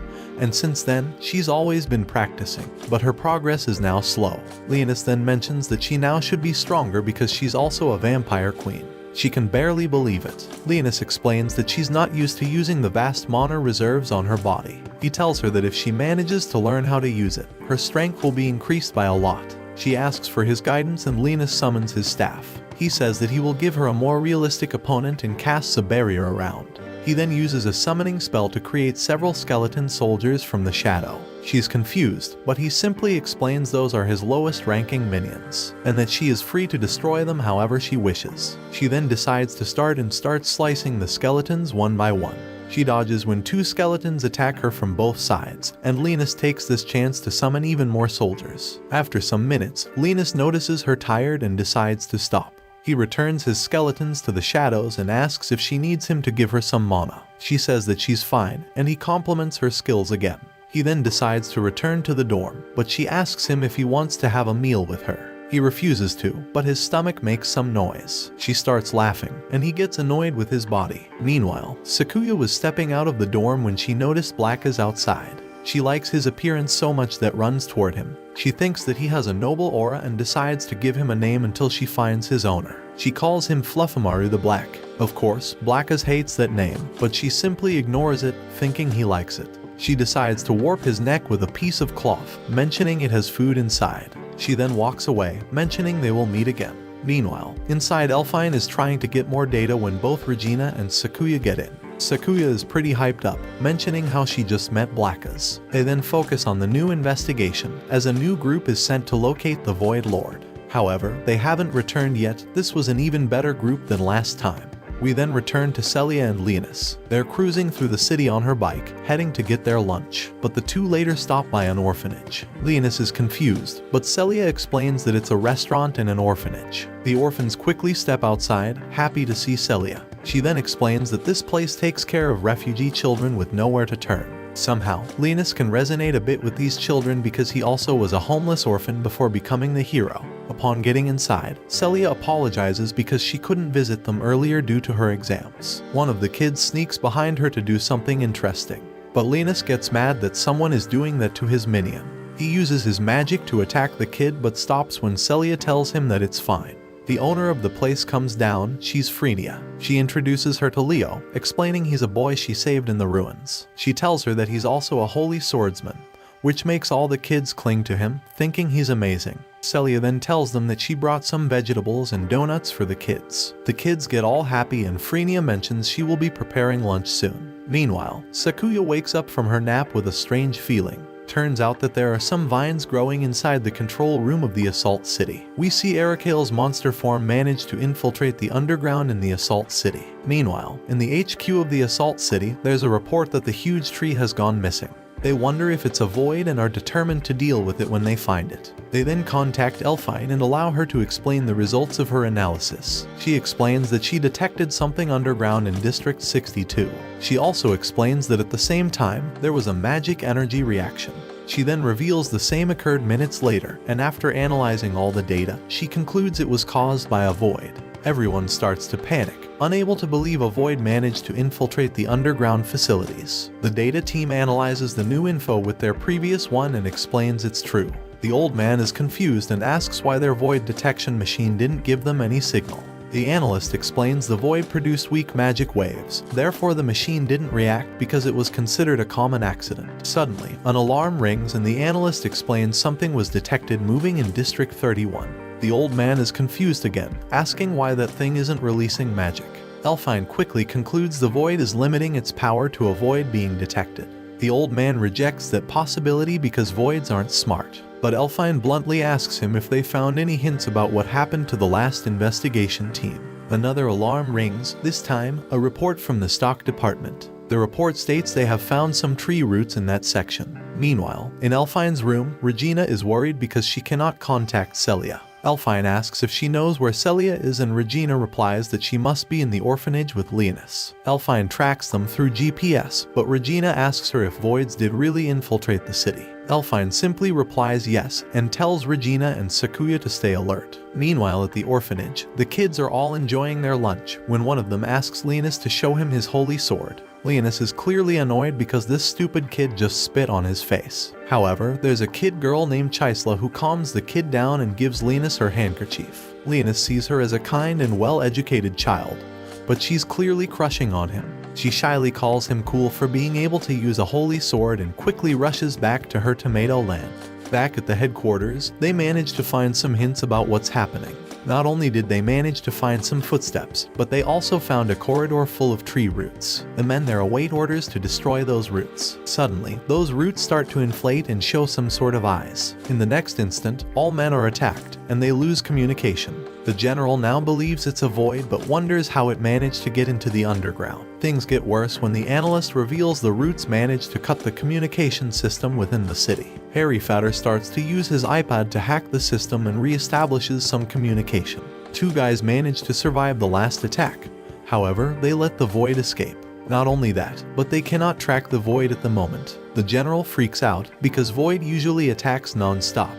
and since then, she's always been practicing, but her progress is now slow. Linus then mentions that she now should be stronger because she's also a vampire queen. She can barely believe it. Linus explains that she's not used to using the vast mana reserves on her body. He tells her that if she manages to learn how to use it, her strength will be increased by a lot. She asks for his guidance and Linus summons his staff. He says that he will give her a more realistic opponent and casts a barrier around. He then uses a summoning spell to create several skeleton soldiers from the shadow. She's confused, but he simply explains those are his lowest ranking minions, and that she is free to destroy them however she wishes. She then decides to start slicing the skeletons one by one. She dodges when 2 skeletons attack her from both sides, and Linus takes this chance to summon even more soldiers. After some minutes, Linus notices her tired and decides to stop. He returns his skeletons to the shadows and asks if she needs him to give her some mana. She says that she's fine, and he compliments her skills again. He then decides to return to the dorm, but she asks him if he wants to have a meal with her. He refuses to, but his stomach makes some noise. She starts laughing, and he gets annoyed with his body. Meanwhile, Sakuya was stepping out of the dorm when she noticed Blacka's outside. She likes his appearance so much that runs toward him. She thinks that he has a noble aura and decides to give him a name until she finds his owner. She calls him Fluffimaru the Black. Of course, Blackas hates that name, but she simply ignores it, thinking he likes it. She decides to warp his neck with a piece of cloth, mentioning it has food inside. She then walks away, mentioning they will meet again. Meanwhile, inside Elfine is trying to get more data when both Regina and Sakuya get in. Sakuya is pretty hyped up, mentioning how she just met Blackas. They then focus on the new investigation, as a new group is sent to locate the Void Lord. However, they haven't returned yet. This was an even better group than last time. We then return to Celia and Linus. They're cruising through the city on her bike, heading to get their lunch, but the two later stop by an orphanage. Linus is confused, but Celia explains that it's a restaurant and an orphanage. The orphans quickly step outside, happy to see Celia. She then explains that this place takes care of refugee children with nowhere to turn. Somehow, Linus can resonate a bit with these children because he also was a homeless orphan before becoming the hero. Upon getting inside, Celia apologizes because she couldn't visit them earlier due to her exams. One of the kids sneaks behind her to do something interesting, but Linus gets mad that someone is doing that to his minion. He uses his magic to attack the kid but stops when Celia tells him that it's fine. The owner of the place comes down. She's Frenia. She introduces her to Leo, explaining he's a boy she saved in the ruins. She tells her that he's also a holy swordsman, which makes all the kids cling to him, thinking he's amazing. Celia then tells them that she brought some vegetables and donuts for the kids. The kids get all happy and Frenia mentions she will be preparing lunch soon. Meanwhile, Sakuya wakes up from her nap with a strange feeling. Turns out that there are some vines growing inside the control room of the assault city. We see Arakale's monster form manage to infiltrate the underground in the assault city. Meanwhile, in the HQ of the assault city, there's a report that the huge tree has gone missing. They wonder if it's a void and are determined to deal with it when they find it. They then contact Elfine and allow her to explain the results of her analysis. She explains that she detected something underground in District 62. She also explains that at the same time, there was a magic energy reaction. She then reveals the same occurred minutes later, and after analyzing all the data, she concludes it was caused by a void. Everyone starts to panic, unable to believe a void managed to infiltrate the underground facilities. The data team analyzes the new info with their previous one and explains it's true. The old man is confused and asks why their void detection machine didn't give them any signal. The analyst explains the void produced weak magic waves, therefore the machine didn't react because it was considered a common accident. Suddenly, an alarm rings and the analyst explains something was detected moving in District 31. The old man is confused again, asking why that thing isn't releasing magic. Elfine quickly concludes the void is limiting its power to avoid being detected. The old man rejects that possibility because voids aren't smart. But Elfine bluntly asks him if they found any hints about what happened to the last investigation team. Another alarm rings, this time a report from the stock department. The report states they have found some tree roots in that section. Meanwhile, in Elfine's room, Regina is worried because she cannot contact Celia. Elfine asks if she knows where Celia is and Regina replies that she must be in the orphanage with Leonis. Elfine tracks them through GPS, but Regina asks her if voids did really infiltrate the city. Elfine simply replies yes and tells Regina and Sakuya to stay alert. Meanwhile at the orphanage, the kids are all enjoying their lunch when one of them asks Leonis to show him his holy sword. Leonis is clearly annoyed because this stupid kid just spit on his face. However, there's a kid girl named Chisla who calms the kid down and gives Leonis her handkerchief. Leonis sees her as a kind and well-educated child, but she's clearly crushing on him. She shyly calls him cool for being able to use a holy sword and quickly rushes back to her tomato land. Back at the headquarters, they manage to find some hints about what's happening. Not only did they manage to find some footsteps, but they also found a corridor full of tree roots. The men there await orders to destroy those roots. Suddenly, those roots start to inflate and show some sort of eyes. In the next instant, all men are attacked, and they lose communication. The general now believes it's a void but wonders how it managed to get into the underground. Things get worse when the analyst reveals the roots managed to cut the communication system within the city. Harry Fatter starts to use his iPad to hack the system and reestablishes some communication. Two guys manage to survive the last attack. However, they let the void escape. Not only that, but they cannot track the void at the moment. The general freaks out because void usually attacks non-stop,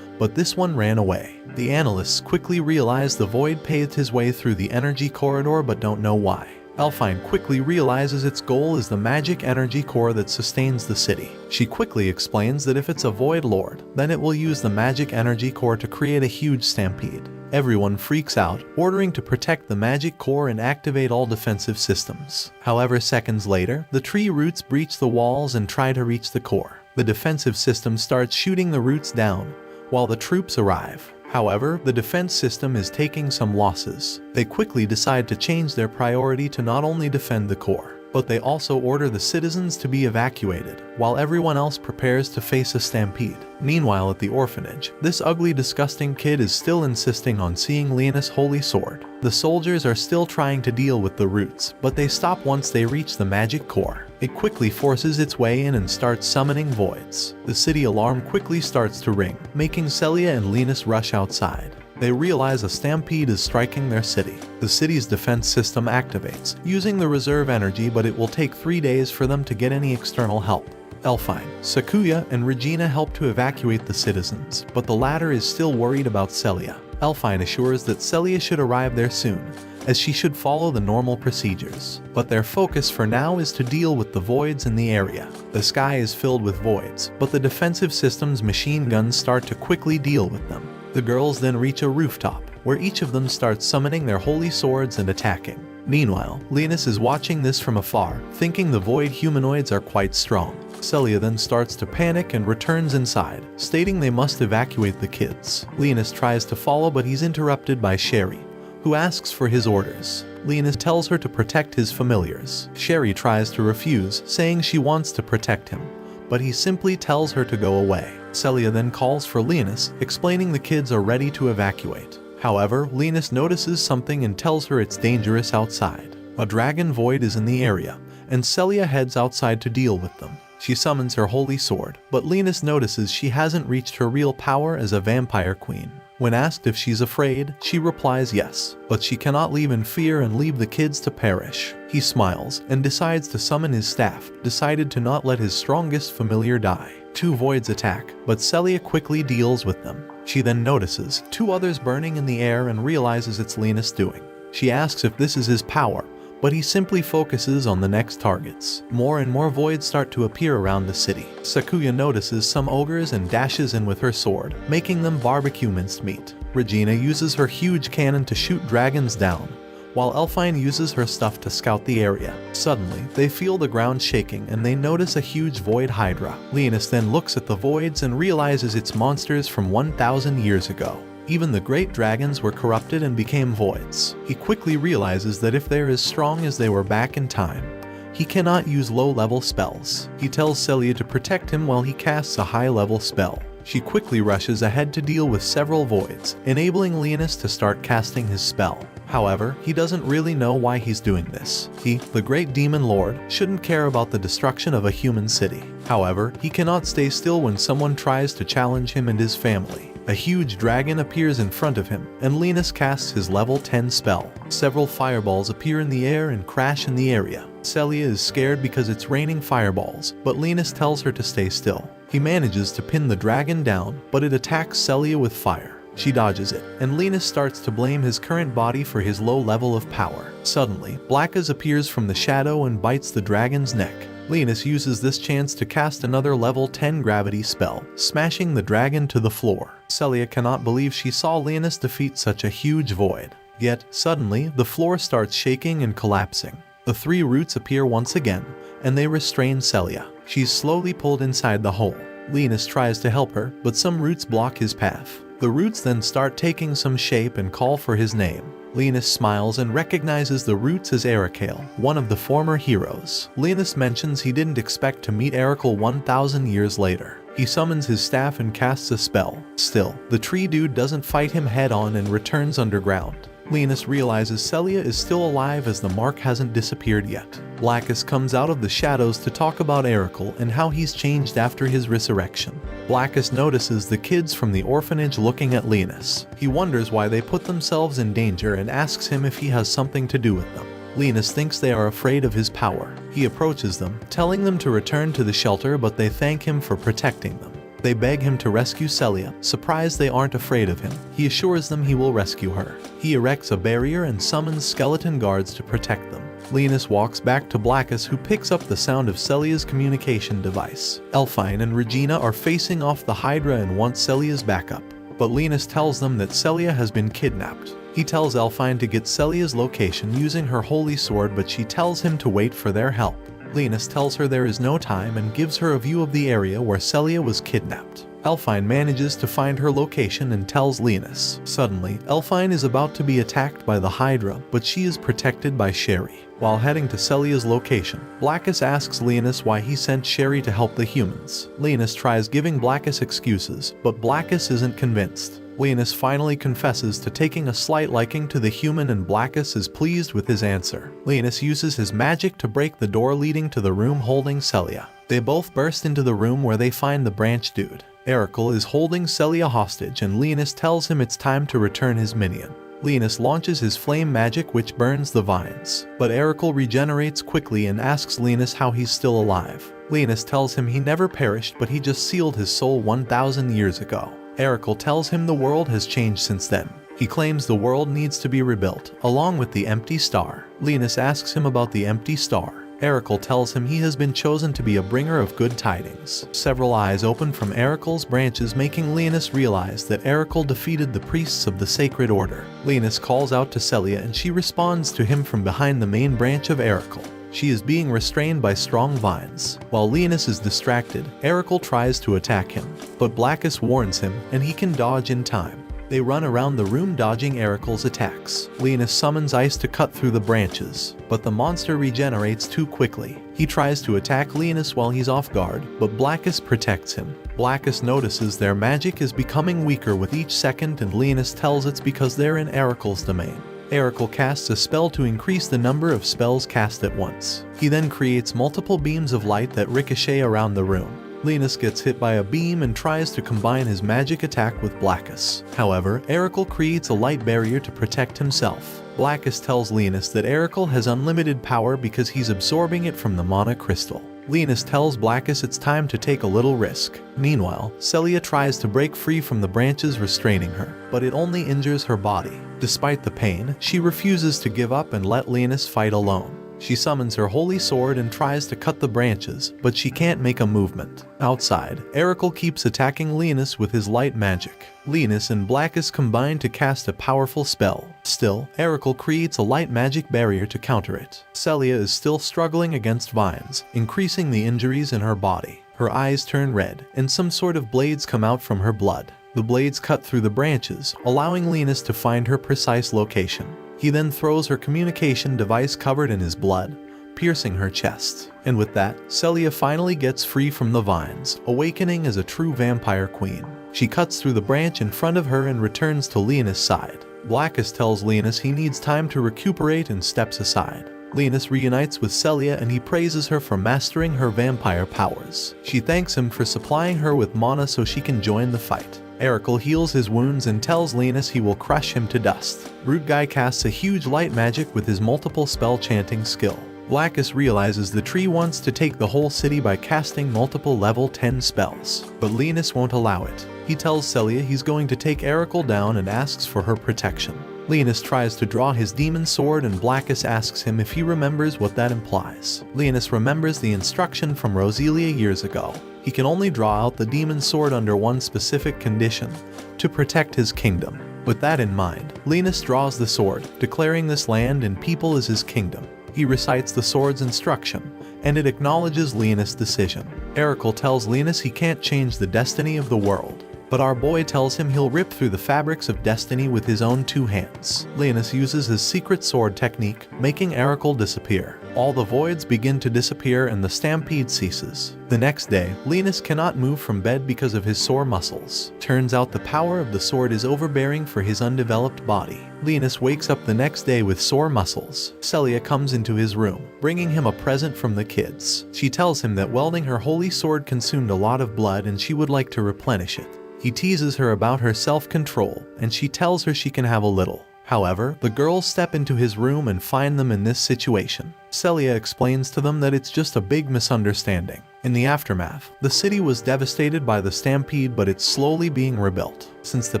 but this one ran away. The analysts quickly realize the void paved his way through the energy corridor but don't know why. Elfine quickly realizes its goal is the magic energy core that sustains the city. She quickly explains that if it's a void lord, then it will use the magic energy core to create a huge stampede. Everyone freaks out, ordering to protect the magic core and activate all defensive systems. However, seconds later, the tree roots breach the walls and try to reach the core. The defensive system starts shooting the roots down, while the troops arrive. However, the defense system is taking some losses. They quickly decide to change their priority to not only defend the core, but they also order the citizens to be evacuated, while everyone else prepares to face a stampede. Meanwhile at the orphanage, this ugly disgusting kid is still insisting on seeing Leonis' holy sword. The soldiers are still trying to deal with the roots, but they stop once they reach the magic core. It quickly forces its way in and starts summoning voids. The city alarm quickly starts to ring, making Celia and Leonis rush outside. They realize a stampede is striking their city. The city's defense system activates, using the reserve energy, but it will take 3 days for them to get any external help. Elfine, Sakuya, and Regina help to evacuate the citizens, but the latter is still worried about Celia. Elfine assures that Celia should arrive there soon, as she should follow the normal procedures. But their focus for now is to deal with the voids in the area. The sky is filled with voids, but the defensive system's machine guns start to quickly deal with them. The girls then reach a rooftop, where each of them starts summoning their holy swords and attacking. Meanwhile, Leonis is watching this from afar, thinking the void humanoids are quite strong. Celia then starts to panic and returns inside, stating they must evacuate the kids. Leonis tries to follow, but he's interrupted by Sherry, who asks for his orders. Leonis tells her to protect his familiars. Sherry tries to refuse, saying she wants to protect him, but he simply tells her to go away. Celia then calls for Leonis, explaining the kids are ready to evacuate. However, Leonis notices something and tells her it's dangerous outside. A dragon void is in the area, and Celia heads outside to deal with them. She summons her holy sword, but Leonis notices she hasn't reached her real power as a vampire queen. When asked if she's afraid, she replies yes, but she cannot leave in fear and leave the kids to perish. He smiles and decides to summon his staff, decided to not let his strongest familiar die. 2 voids attack, but Celia quickly deals with them. She then notices 2 others burning in the air and realizes it's Leonis doing. She asks if this is his power, but he simply focuses on the next targets. More and more voids start to appear around the city. Sakuya notices some ogres and dashes in with her sword, making them barbecue minced meat. Regina uses her huge cannon to shoot dragons down, while Elfine uses her stuff to scout the area. Suddenly, they feel the ground shaking and they notice a huge void hydra. Linus then looks at the voids and realizes it's monsters from 1,000 years ago. Even the great dragons were corrupted and became voids. He quickly realizes that if they're as strong as they were back in time, he cannot use low-level spells. He tells Celia to protect him while he casts a high-level spell. She quickly rushes ahead to deal with several voids, enabling Linus to start casting his spell. However, he doesn't really know why he's doing this. He, the great demon lord, shouldn't care about the destruction of a human city. However, he cannot stay still when someone tries to challenge him and his family. A huge dragon appears in front of him, and Linus casts his level 10 spell. Several fireballs appear in the air and crash in the area. Celia is scared because it's raining fireballs, but Linus tells her to stay still. He manages to pin the dragon down, but it attacks Celia with fire. She dodges it, and Linus starts to blame his current body for his low level of power. Suddenly, Blackus appears from the shadow and bites the dragon's neck. Linus uses this chance to cast another level 10 gravity spell, smashing the dragon to the floor. Celia cannot believe she saw Linus defeat such a huge void. Yet, suddenly, the floor starts shaking and collapsing. The three roots appear once again, and they restrain Celia. She's slowly pulled inside the hole. Linus tries to help her, but some roots block his path. The roots then start taking some shape and call for his name. Linus smiles and recognizes the roots as Ericale, one of the former heroes. Linus mentions he didn't expect to meet Ericale 1,000 years later. He summons his staff and casts a spell. Still, the tree dude doesn't fight him head-on and returns underground. Linus realizes Celia is still alive as the mark hasn't disappeared yet. Blackus comes out of the shadows to talk about Ericale and how he's changed after his resurrection. Blackus notices the kids from the orphanage looking at Linus. He wonders why they put themselves in danger and asks him if he has something to do with them. Linus thinks they are afraid of his power. He approaches them, telling them to return to the shelter, but they thank him for protecting them. They beg him to rescue Celia. Surprised they aren't afraid of him, he assures them he will rescue her. He erects a barrier and summons skeleton guards to protect them. Linus walks back to Blackus, who picks up the sound of Celia's communication device. Elfine and Regina are facing off the Hydra and want Celia's backup, but Linus tells them that Celia has been kidnapped. He tells Elfine to get Celia's location using her holy sword, but she tells him to wait for their help. Linus tells her there is no time and gives her a view of the area where Celia was kidnapped. Elfine manages to find her location and tells Linus. Suddenly, Elfine is about to be attacked by the Hydra, but she is protected by Sherry. While heading to Celia's location, Blackus asks Linus why he sent Sherry to help the humans. Linus tries giving Blackus excuses, but Blackus isn't convinced. Linus finally confesses to taking a slight liking to the human, and Blackus is pleased with his answer. Linus uses his magic to break the door leading to the room holding Celia. They both burst into the room where they find the branch dude. Ericale is holding Celia hostage, and Linus tells him it's time to return his minion. Linus launches his flame magic, which burns the vines, but Ericale regenerates quickly and asks Linus how he's still alive. Linus tells him he never perished, but he just sealed his soul 1,000 years ago. Ericale tells him the world has changed since then. He claims the world needs to be rebuilt, along with the empty star. Linus asks him about the empty star. Ericale tells him he has been chosen to be a bringer of good tidings. Several eyes open from Ericale's branches, making Linus realize that Ericale defeated the priests of the Sacred Order. Linus calls out to Celia and she responds to him from behind the main branch of Ericale. She is being restrained by strong vines. While Linus is distracted, Ericale tries to attack him, but Blackus warns him and he can dodge in time. They run around the room dodging Ericale's attacks. Linus summons ice to cut through the branches, but the monster regenerates too quickly. He tries to attack Linus while he's off guard, but Blackus protects him. Blackus notices their magic is becoming weaker with each second, and Linus tells it's because they're in Ericale's domain. Ericale casts a spell to increase the number of spells cast at once. He then creates multiple beams of light that ricochet around the room. Linus gets hit by a beam and tries to combine his magic attack with Blackus. However, Ericale creates a light barrier to protect himself. Blackus tells Linus that Ericale has unlimited power because he's absorbing it from the mana crystal. Linus tells Blackus it's time to take a little risk. Meanwhile, Celia tries to break free from the branches restraining her, but it only injures her body. Despite the pain, she refuses to give up and let Linus fight alone. She summons her holy sword and tries to cut the branches, but she can't make a movement. Outside, Erekle keeps attacking Linus with his light magic. Linus and Blackus combine to cast a powerful spell. Still, Erekle creates a light magic barrier to counter it. Celia is still struggling against vines, increasing the injuries in her body. Her eyes turn red, and some sort of blades come out from her blood. The blades cut through the branches, allowing Linus to find her precise location. He then throws her communication device covered in his blood, piercing her chest. And with that, Celia finally gets free from the vines, awakening as a true vampire queen. She cuts through the branch in front of her and returns to Linus' side. Blackus tells Linus he needs time to recuperate and steps aside. Linus reunites with Celia and he praises her for mastering her vampire powers. She thanks him for supplying her with mana so she can join the fight. Erekle heals his wounds and tells Linus he will crush him to dust. Root Guy casts a huge light magic with his multiple spell chanting skill. Blackus realizes the tree wants to take the whole city by casting multiple level 10 spells, but Linus won't allow it. He tells Celia he's going to take Erekle down and asks for her protection. Linus tries to draw his demon sword and Blackus asks him if he remembers what that implies. Linus remembers the instruction from Roselia years ago. He can only draw out the demon sword under one specific condition, to protect his kingdom. With that in mind, Linus draws the sword, declaring this land and people as his kingdom. He recites the sword's instruction, and it acknowledges Linus' decision. Erekle tells Linus he can't change the destiny of the world, but our boy tells him he'll rip through the fabrics of destiny with his own 2 hands. Linus uses his secret sword technique, making Erekle disappear. All the voids begin to disappear and the stampede ceases. The next day, Linus cannot move from bed because of his sore muscles. Turns out the power of the sword is overbearing for his undeveloped body. Linus wakes up the next day with sore muscles. Celia comes into his room, bringing him a present from the kids. She tells him that welding her holy sword consumed a lot of blood and she would like to replenish it. He teases her about her self-control, and she tells her she can have a little. However, the girls step into his room and find them in this situation. Celia explains to them that it's just a big misunderstanding. In the aftermath, the city was devastated by the stampede, but it's slowly being rebuilt. Since the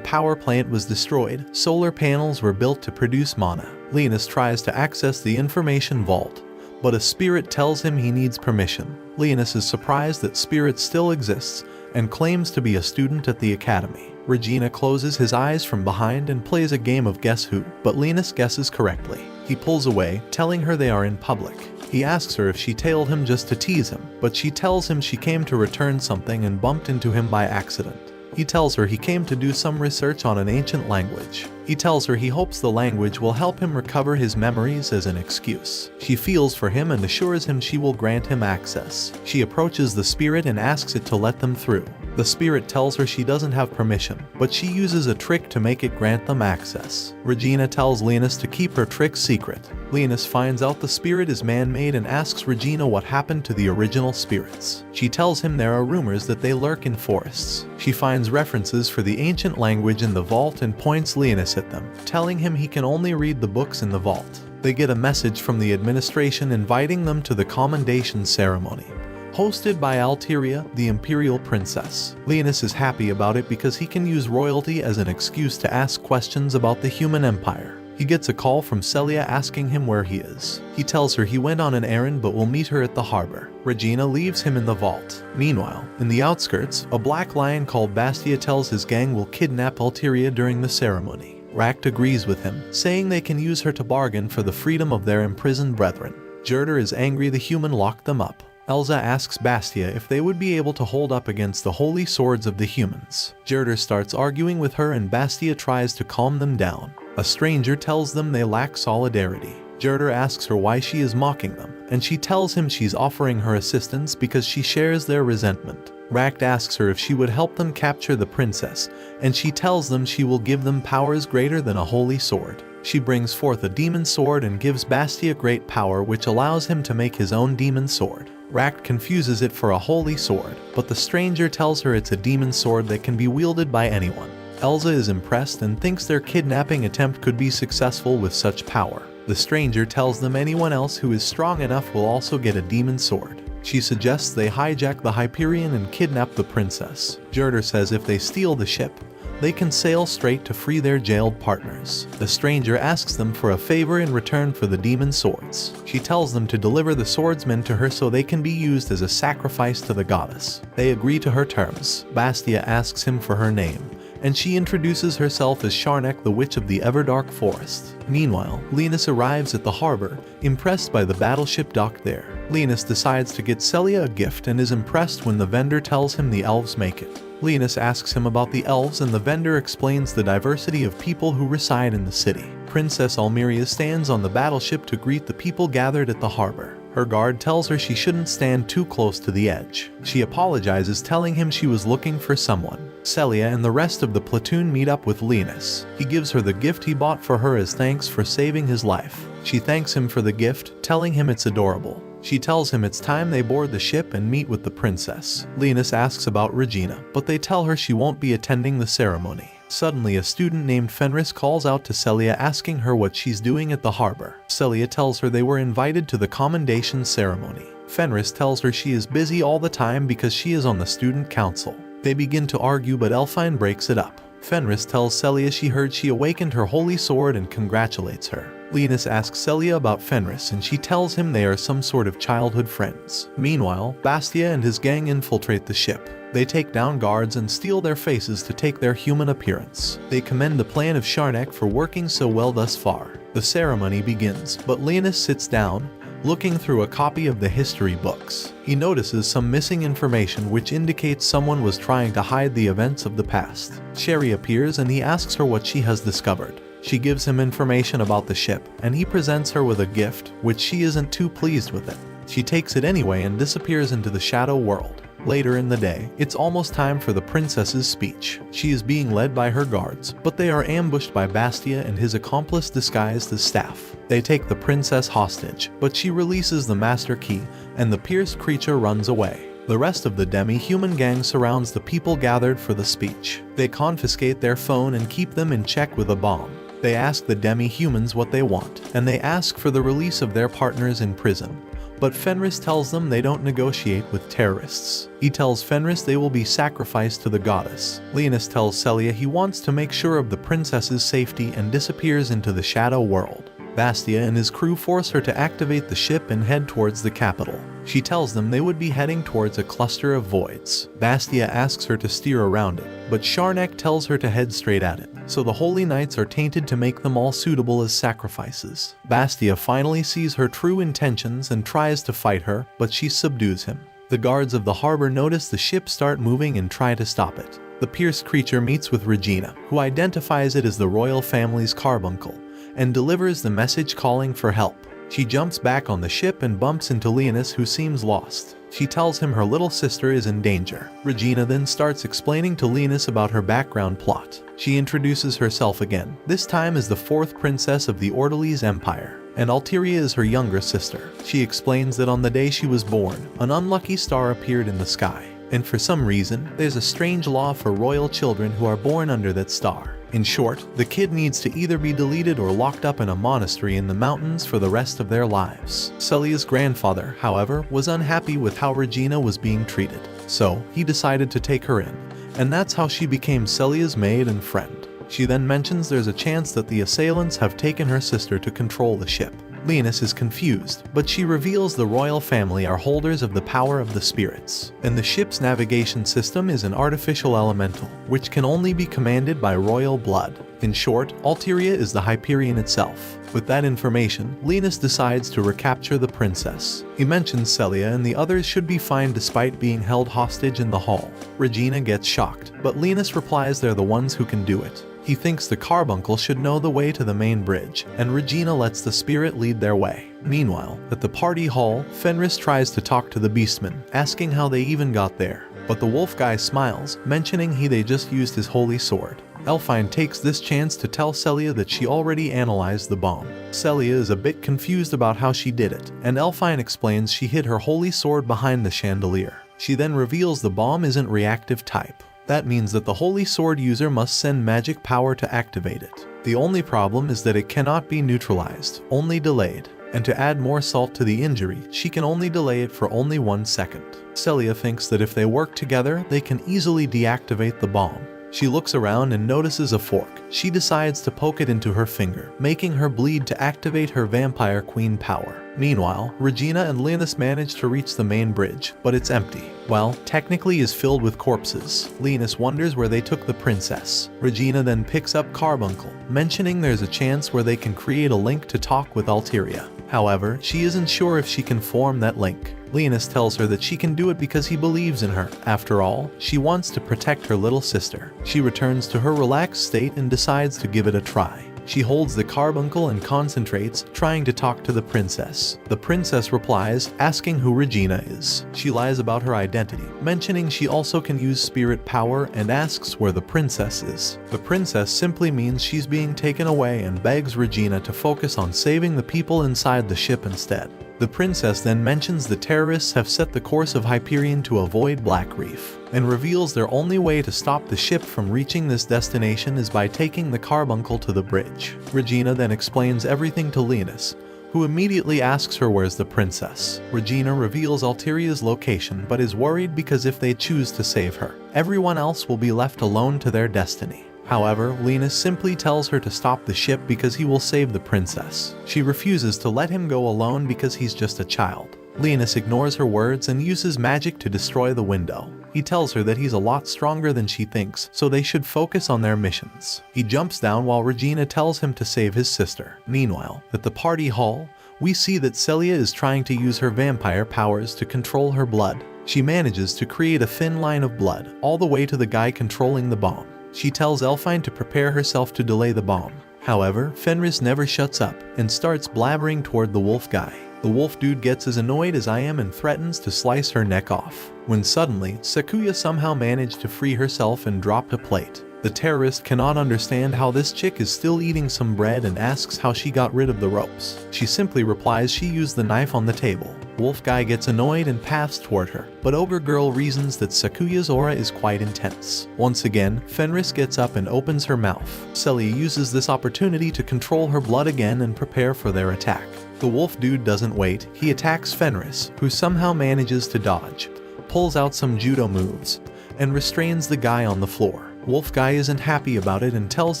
power plant was destroyed, solar panels were built to produce mana. Linus tries to access the information vault, but a spirit tells him he needs permission. Linus is surprised that Spirit still exists, and claims to be a student at the academy. Regina closes his eyes from behind and plays a game of Guess Who, but Linus guesses correctly. He pulls away, telling her they are in public. He asks her if she tailed him just to tease him, but she tells him she came to return something and bumped into him by accident. He tells her he came to do some research on an ancient language. He tells her he hopes the language will help him recover his memories as an excuse. She feels for him and assures him she will grant him access. She approaches the spirit and asks it to let them through. The spirit tells her she doesn't have permission, but she uses a trick to make it grant them access. Regina tells Linus to keep her trick secret. Linus finds out the spirit is man-made and asks Regina what happened to the original spirits. She tells him there are rumors that they lurk in forests. She finds references for the ancient language in the vault and points Linus at them, telling him he can only read the books in the vault. They get a message from the administration inviting them to the commendation ceremony, hosted by Alteria, the imperial princess. Linus is happy about it because he can use royalty as an excuse to ask questions about the human empire. He gets a call from Celia asking him where he is. He tells her he went on an errand but will meet her at the harbor. Regina leaves him in the vault. Meanwhile, in the outskirts, a black lion called Bastia tells his gang will kidnap Alteria during the ceremony. Racht agrees with him, saying they can use her to bargain for the freedom of their imprisoned brethren. Jerder is angry the human locked them up. Elsa asks Bastia if they would be able to hold up against the holy swords of the humans. Jerder starts arguing with her and Bastia tries to calm them down. A stranger tells them they lack solidarity. Jerder asks her why she is mocking them, and she tells him she's offering her assistance because she shares their resentment. Racht asks her if she would help them capture the princess, and she tells them she will give them powers greater than a holy sword. She brings forth a demon sword and gives Bastia great power, which allows him to make his own demon sword. Racht confuses it for a holy sword, but the stranger tells her it's a demon sword that can be wielded by anyone. Elsa is impressed and thinks their kidnapping attempt could be successful with such power. The stranger tells them anyone else who is strong enough will also get a demon sword. She suggests they hijack the Hyperion and kidnap the princess. Jerder says if they steal the ship, they can sail straight to free their jailed partners. The stranger asks them for a favor in return for the demon swords. She tells them to deliver the swordsmen to her so they can be used as a sacrifice to the goddess. They agree to her terms. Bastia asks him for her name, and she introduces herself as Sharnek, the witch of the Everdark Forest. Meanwhile, Linus arrives at the harbor, impressed by the battleship docked there. Linus decides to get Celia a gift and is impressed when the vendor tells him the elves make it. Linus asks him about the elves and the vendor explains the diversity of people who reside in the city. Princess Almeria stands on the battleship to greet the people gathered at the harbor. Her guard tells her she shouldn't stand too close to the edge. She apologizes, telling him she was looking for someone. Celia and the rest of the platoon meet up with Linus. He gives her the gift he bought for her as thanks for saving his life. She thanks him for the gift, telling him it's adorable. She tells him it's time they board the ship and meet with the princess. Linus asks about Regina, but they tell her she won't be attending the ceremony. Suddenly, a student named Fenris calls out to Celia asking her what she's doing at the harbor. Celia tells her they were invited to the commendation ceremony. Fenris tells her she is busy all the time because she is on the student council. They begin to argue, but Elfine breaks it up. Fenris tells Celia she heard she awakened her holy sword and congratulates her. Linus asks Celia about Fenris and she tells him they are some sort of childhood friends. Meanwhile, Bastia and his gang infiltrate the ship. They take down guards and steal their faces to take their human appearance. They commend the plan of Sharnek for working so well thus far. The ceremony begins, but Linus sits down, looking through a copy of the history books. He notices some missing information which indicates someone was trying to hide the events of the past. Sherry appears and he asks her what she has discovered. She gives him information about the ship, and he presents her with a gift, which she isn't too pleased with it. She takes it anyway and disappears into the shadow world. Later in the day, it's almost time for the princess's speech. She is being led by her guards, but they are ambushed by Bastia and his accomplice disguised as staff. They take the princess hostage, but she releases the master key, and the pierced creature runs away. The rest of the demi-human gang surrounds the people gathered for the speech. They confiscate their phone and keep them in check with a bomb. They ask the demi-humans what they want, and they ask for the release of their partners in prison. But Fenris tells them they don't negotiate with terrorists. He tells Fenris they will be sacrificed to the goddess. Linus tells Celia he wants to make sure of the princess's safety and disappears into the shadow world. Bastia and his crew force her to activate the ship and head towards the capital. She tells them they would be heading towards a cluster of voids. Bastia asks her to steer around it, but Sharnek tells her to head straight at it. So the holy knights are tainted to make them all suitable as sacrifices. Bastia finally sees her true intentions and tries to fight her, but she subdues him. The guards of the harbor notice the ship start moving and try to stop it. The pierced creature meets with Regina, who identifies it as the royal family's carbuncle, and delivers the message calling for help. She jumps back on the ship and bumps into Linus, who seems lost. She tells him her little sister is in danger. Regina then starts explaining to Linus about her background plot. She introduces herself again, this time as the fourth princess of the Orderlies Empire, and Alteria is her younger sister. She explains that on the day she was born, an unlucky star appeared in the sky, and for some reason, there's a strange law for royal children who are born under that star. In short, the kid needs to either be deleted or locked up in a monastery in the mountains for the rest of their lives. Celia's grandfather, however, was unhappy with how Regina was being treated, so he decided to take her in, and that's how she became Celia's maid and friend. She then mentions there's a chance that the assailants have taken her sister to control the ship. Linus is confused, but she reveals the royal family are holders of the power of the spirits, and the ship's navigation system is an artificial elemental, which can only be commanded by royal blood. In short, Alteria is the Hyperion itself. With that information, Linus decides to recapture the princess. He mentions Celia and the others should be fine despite being held hostage in the hall. Regina gets shocked, but Linus replies they're the ones who can do it. He thinks the carbuncle should know the way to the main bridge, and Regina lets the spirit lead their way. Meanwhile, at the party hall, Fenris tries to talk to the beastmen, asking how they even got there. But the wolf guy smiles, mentioning they just used his holy sword. Elfine takes this chance to tell Celia that she already analyzed the bomb. Celia is a bit confused about how she did it, and Elfine explains she hid her holy sword behind the chandelier. She then reveals the bomb isn't reactive type. That means that the holy sword user must send magic power to activate it. The only problem is that it cannot be neutralized, only delayed. And to add more salt to the injury, she can only delay it for only 1 second. Celia thinks that if they work together, they can easily deactivate the bomb. She looks around and notices a fork. She decides to poke it into her finger, making her bleed to activate her vampire queen power. Meanwhile, Regina and Linus manage to reach the main bridge, but it's empty. Well, technically is filled with corpses. Linus wonders where they took the princess. Regina then picks up Carbuncle, mentioning there's a chance where they can create a link to talk with Alteria. However, she isn't sure if she can form that link. Linus tells her that she can do it because he believes in her. After all, she wants to protect her little sister. She returns to her relaxed state and decides to give it a try. She holds the carbuncle and concentrates, trying to talk to the princess. The princess replies, asking who Regina is. She lies about her identity, mentioning she also can use spirit power, and asks where the princess is. The princess simply means she's being taken away and begs Regina to focus on saving the people inside the ship instead. The princess then mentions the terrorists have set the course of Hyperion to avoid Black Reef, and reveals their only way to stop the ship from reaching this destination is by taking the carbuncle to the bridge. Regina then explains everything to Linus, who immediately asks her where's the princess. Regina reveals Alteria's location but is worried because if they choose to save her, everyone else will be left alone to their destiny. However, Linus simply tells her to stop the ship because he will save the princess. She refuses to let him go alone because he's just a child. Linus ignores her words and uses magic to destroy the window. He tells her that he's a lot stronger than she thinks, so they should focus on their missions. He jumps down while Regina tells him to save his sister. Meanwhile, at the party hall, we see that Celia is trying to use her vampire powers to control her blood. She manages to create a thin line of blood, all the way to the guy controlling the bomb. She tells Elfine to prepare herself to delay the bomb. However, Fenris never shuts up and starts blabbering toward the wolf guy. The wolf dude gets as annoyed as I am and threatens to slice her neck off, when suddenly, Sakuya somehow managed to free herself and dropped a plate. The terrorist cannot understand how this chick is still eating some bread and asks how she got rid of the ropes. She simply replies she used the knife on the table. Wolf guy gets annoyed and paths toward her, but Ogre girl reasons that Sakuya's aura is quite intense. Once again, Fenris gets up and opens her mouth. Celia uses this opportunity to control her blood again and prepare for their attack. The wolf dude doesn't wait, he attacks Fenris, who somehow manages to dodge, pulls out some judo moves, and restrains the guy on the floor. Wolf guy isn't happy about it and tells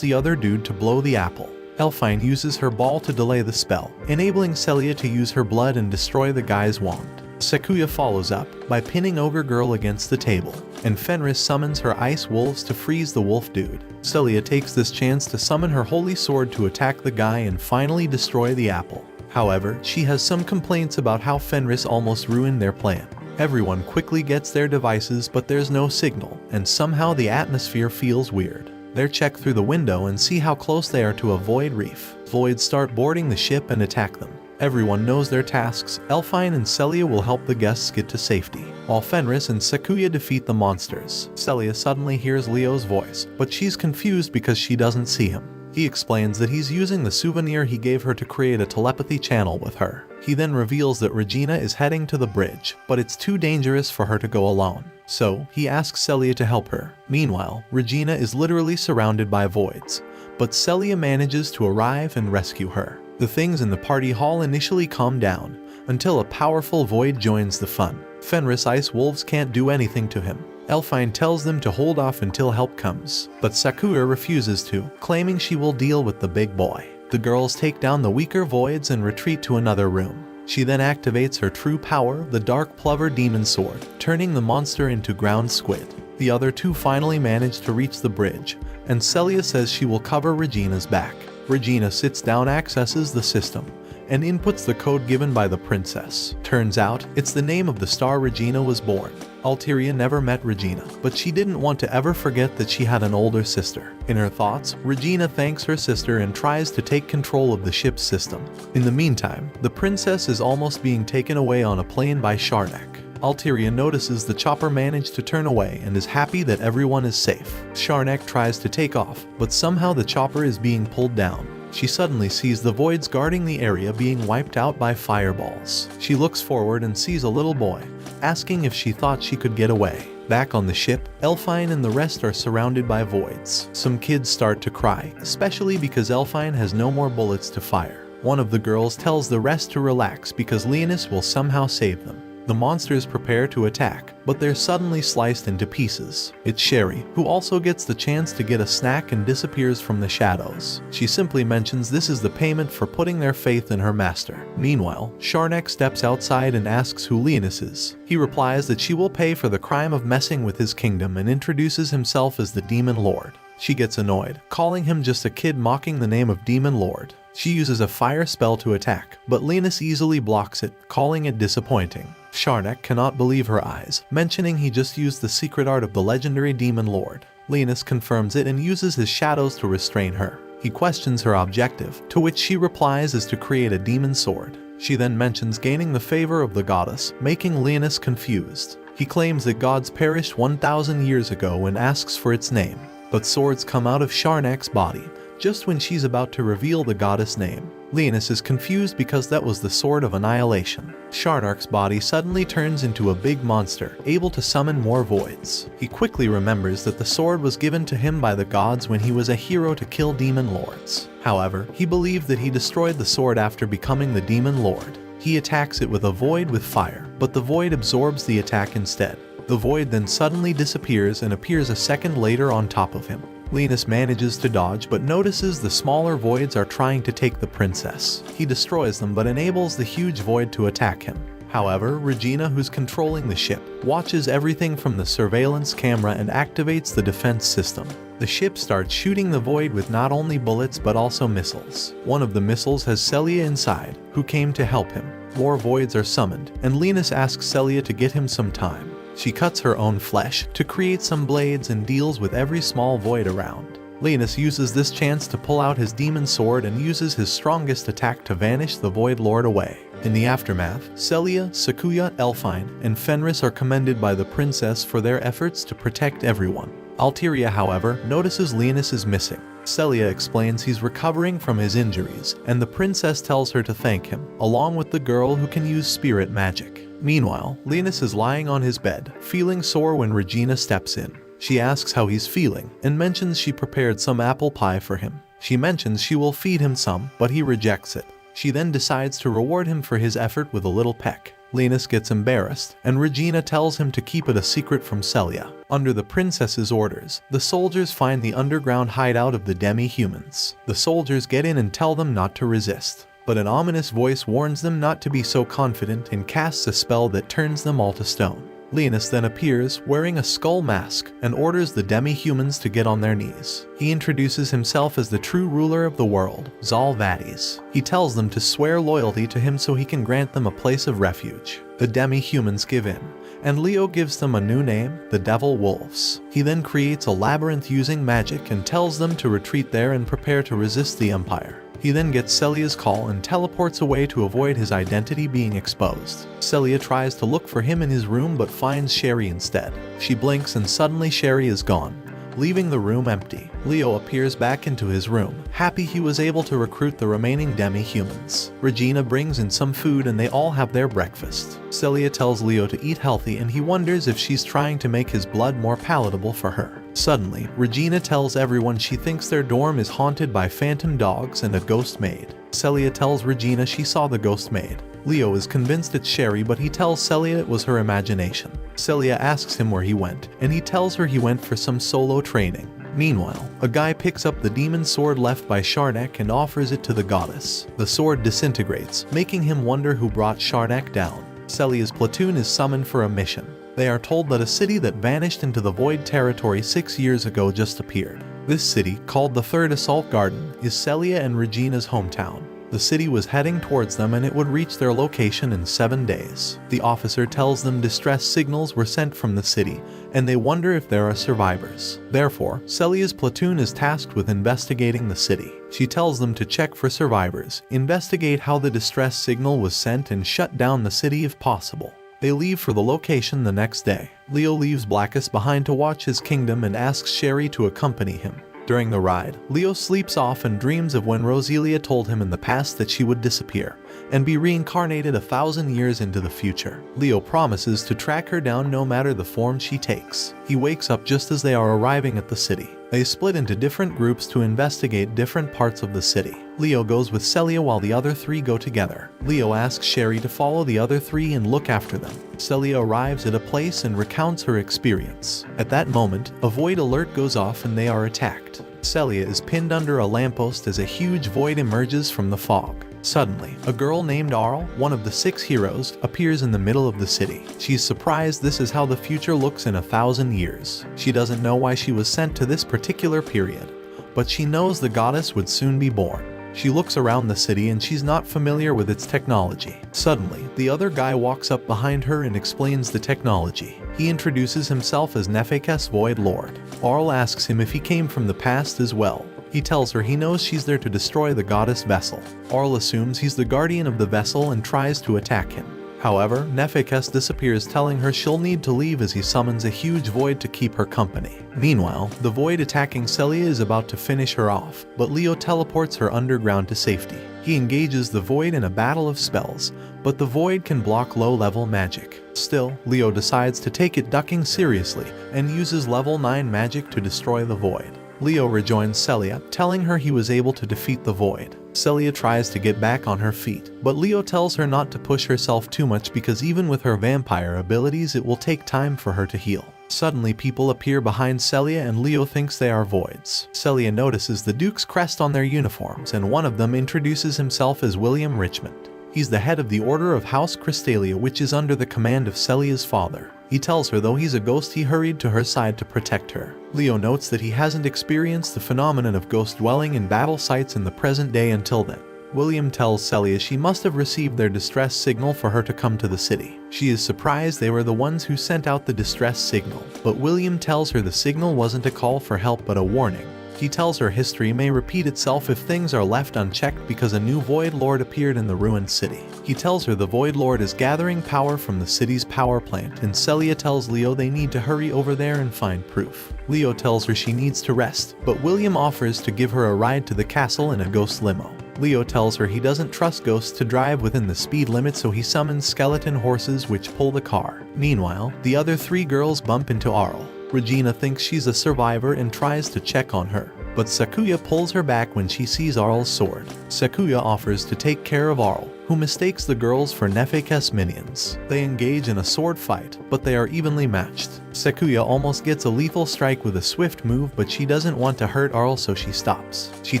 the other dude to blow the apple. Elfine uses her ball to delay the spell, enabling Celia to use her blood and destroy the guy's wand. Sakuya follows up by pinning Ogre Girl against the table, and Fenris summons her ice wolves to freeze the wolf dude. Celia takes this chance to summon her holy sword to attack the guy and finally destroy the apple. However, she has some complaints about how Fenris almost ruined their plan. Everyone quickly gets their devices, but there's no signal, and somehow the atmosphere feels weird. They check through the window and see how close they are to a void reef. Voids start boarding the ship and attack them. Everyone knows their tasks. Elfine and Celia will help the guests get to safety, while Fenris and Sakuya defeat the monsters. Celia suddenly hears Leo's voice, but she's confused because she doesn't see him. He explains that he's using the souvenir he gave her to create a telepathy channel with her. He then reveals that Regina is heading to the bridge, but it's too dangerous for her to go alone. So, he asks Celia to help her. Meanwhile, Regina is literally surrounded by voids, but Celia manages to arrive and rescue her. The things in the party hall initially calm down, until a powerful void joins the fun. Fenris ice wolves can't do anything to him. Elfine tells them to hold off until help comes, but Sakura refuses to, claiming she will deal with the big boy. The girls take down the weaker voids and retreat to another room. She then activates her true power, the Dark Plover Demon Sword, turning the monster into ground squid. The other two finally manage to reach the bridge, and Celia says she will cover Regina's back. Regina sits down, accesses the system, and inputs the code given by the princess. Turns out, it's the name of the star Regina was born. Alteria never met Regina, but she didn't want to ever forget that she had an older sister. In her thoughts, Regina thanks her sister and tries to take control of the ship's system. In the meantime, the princess is almost being taken away on a plane by Sharnak. Alteria notices the chopper managed to turn away and is happy that everyone is safe. Sharnak tries to take off, but somehow the chopper is being pulled down. She suddenly sees the voids guarding the area being wiped out by fireballs. She looks forward and sees a little boy, asking if she thought she could get away. Back on the ship, Elfine and the rest are surrounded by voids. Some kids start to cry, especially because Elfine has no more bullets to fire. One of the girls tells the rest to relax because Leonis will somehow save them. The monsters prepare to attack, but they're suddenly sliced into pieces. It's Sherry, who also gets the chance to get a snack and disappears from the shadows. She simply mentions this is the payment for putting their faith in her master. Meanwhile, Sharnak steps outside and asks who Leonis is. He replies that she will pay for the crime of messing with his kingdom and introduces himself as the Demon Lord. She gets annoyed, calling him just a kid mocking the name of Demon Lord. She uses a fire spell to attack, but Leonis easily blocks it, calling it disappointing. Sharnak cannot believe her eyes, mentioning he just used the secret art of the legendary Demon Lord. Leonis confirms it and uses his shadows to restrain her. He questions her objective, to which she replies is to create a demon sword. She then mentions gaining the favor of the goddess, making Leonis confused. He claims that gods perished 1,000 years ago and asks for its name. But swords come out of Sharnak's body, just when she's about to reveal the goddess name. Leonis is confused because that was the Sword of Annihilation. Sharnak's body suddenly turns into a big monster, able to summon more voids. He quickly remembers that the sword was given to him by the gods when he was a hero to kill demon lords. However, he believed that he destroyed the sword after becoming the Demon Lord. He attacks it with a void with fire, but the void absorbs the attack instead. The void then suddenly disappears and appears a second later on top of him. Leonis manages to dodge but notices the smaller voids are trying to take the princess. He destroys them but enables the huge void to attack him. However, Regina, who's controlling the ship, watches everything from the surveillance camera and activates the defense system. The ship starts shooting the void with not only bullets but also missiles. One of the missiles has Celia inside, who came to help him. More voids are summoned, and Leonis asks Celia to get him some time. She cuts her own flesh to create some blades and deals with every small void around. Leonis uses this chance to pull out his demon sword and uses his strongest attack to vanish the Void Lord away. In the aftermath, Celia, Sakuya, Elfine, and Fenris are commended by the princess for their efforts to protect everyone. Alteria, however, notices Leonis is missing. Celia explains he's recovering from his injuries, and the princess tells her to thank him, along with the girl who can use spirit magic. Meanwhile, Leonis is lying on his bed, feeling sore when Regina steps in. She asks how he's feeling, and mentions she prepared some apple pie for him. She mentions she will feed him some, but he rejects it. She then decides to reward him for his effort with a little peck. Leonis gets embarrassed, and Regina tells him to keep it a secret from Celia. Under the princess's orders, the soldiers find the underground hideout of the demi-humans. The soldiers get in and tell them not to resist, but an ominous voice warns them not to be so confident and casts a spell that turns them all to stone. Leonis then appears, wearing a skull mask, and orders the demi-humans to get on their knees. He introduces himself as the true ruler of the world, Zal Vadis. He tells them to swear loyalty to him so he can grant them a place of refuge. The demi-humans give in, and Leo gives them a new name, the Devil Wolves. He then creates a labyrinth using magic and tells them to retreat there and prepare to resist the Empire. He then gets Celia's call and teleports away to avoid his identity being exposed. Celia tries to look for him in his room but finds Sherry instead. She blinks and suddenly Sherry is gone, leaving the room empty. Leo appears back into his room, happy he was able to recruit the remaining demi-humans. Regina brings in some food and they all have their breakfast. Celia tells Leo to eat healthy and he wonders if she's trying to make his blood more palatable for her. Suddenly, Regina tells everyone she thinks their dorm is haunted by phantom dogs and a ghost maid. Celia tells Regina she saw the ghost maid. Leo is convinced it's Sherry, but he tells Celia it was her imagination. Celia asks him where he went, and he tells her he went for some solo training. Meanwhile, a guy picks up the demon sword left by Sharnak and offers it to the goddess. The sword disintegrates, making him wonder who brought Sharnak down. Celia's platoon is summoned for a mission. They are told that a city that vanished into the Void territory 6 years ago just appeared. This city, called the Third Assault Garden, is Celia and Regina's hometown. The city was heading towards them and it would reach their location in 7 days. The officer tells them distress signals were sent from the city, and they wonder if there are survivors. Therefore, Celia's platoon is tasked with investigating the city. She tells them to check for survivors, investigate how the distress signal was sent, and shut down the city if possible. They leave for the location the next day. Leo leaves Blackus behind to watch his kingdom and asks Sherry to accompany him. During the ride, Leo sleeps off and dreams of when Roselia told him in the past that she would disappear and be reincarnated 1,000 years into the future. Leo promises to track her down no matter the form she takes. He wakes up just as they are arriving at the city. They split into different groups to investigate different parts of the city. Leo goes with Celia while the other three go together. Leo asks Sherry to follow the other three and look after them. Celia arrives at a place and recounts her experience. At that moment, a void alert goes off and they are attacked. Celia is pinned under a lamppost as a huge void emerges from the fog. Suddenly, a girl named Arl, one of the 6 heroes, appears in the middle of the city. She's surprised this is how the future looks in 1,000 years. She doesn't know why she was sent to this particular period, but she knows the goddess would soon be born. She looks around the city and she's not familiar with its technology. Suddenly, the other guy walks up behind her and explains the technology. He introduces himself as Nefekes Void Lord. Arl asks him if he came from the past as well. He tells her he knows she's there to destroy the goddess vessel. Arl assumes he's the guardian of the vessel and tries to attack him. However, Nefekes disappears, telling her she'll need to leave as he summons a huge void to keep her company. Meanwhile, the void attacking Celia is about to finish her off, but Leo teleports her underground to safety. He engages the void in a battle of spells, but the void can block low-level magic. Still, Leo decides to take it ducking seriously and uses level 9 magic to destroy the void. Leo rejoins Celia, telling her he was able to defeat the void. Celia tries to get back on her feet, but Leo tells her not to push herself too much because even with her vampire abilities it will take time for her to heal. Suddenly people appear behind Celia and Leo thinks they are voids. Celia notices the Duke's crest on their uniforms and one of them introduces himself as William Richmond. He's the head of the Order of House Crystalia, which is under the command of Celia's father. He tells her though he's a ghost he hurried to her side to protect her. Leo notes that he hasn't experienced the phenomenon of ghost dwelling in battle sites in the present day until then. William tells Celia she must have received their distress signal for her to come to the city. She is surprised they were the ones who sent out the distress signal, but William tells her the signal wasn't a call for help but a warning. He tells her history may repeat itself if things are left unchecked because a new Void Lord appeared in the ruined city. He tells her the Void Lord is gathering power from the city's power plant, and Celia tells Leo they need to hurry over there and find proof. Leo tells her she needs to rest, but William offers to give her a ride to the castle in a ghost limo. Leo tells her he doesn't trust ghosts to drive within the speed limit, so he summons skeleton horses which pull the car. Meanwhile, the other 3 girls bump into Arl. Regina thinks she's a survivor and tries to check on her, but Sakuya pulls her back when she sees Arl's sword. Sakuya offers to take care of Arl, who mistakes the girls for Nefekes minions. They engage in a sword fight, but they are evenly matched. Sakuya almost gets a lethal strike with a swift move, but she doesn't want to hurt Arl, so she stops. She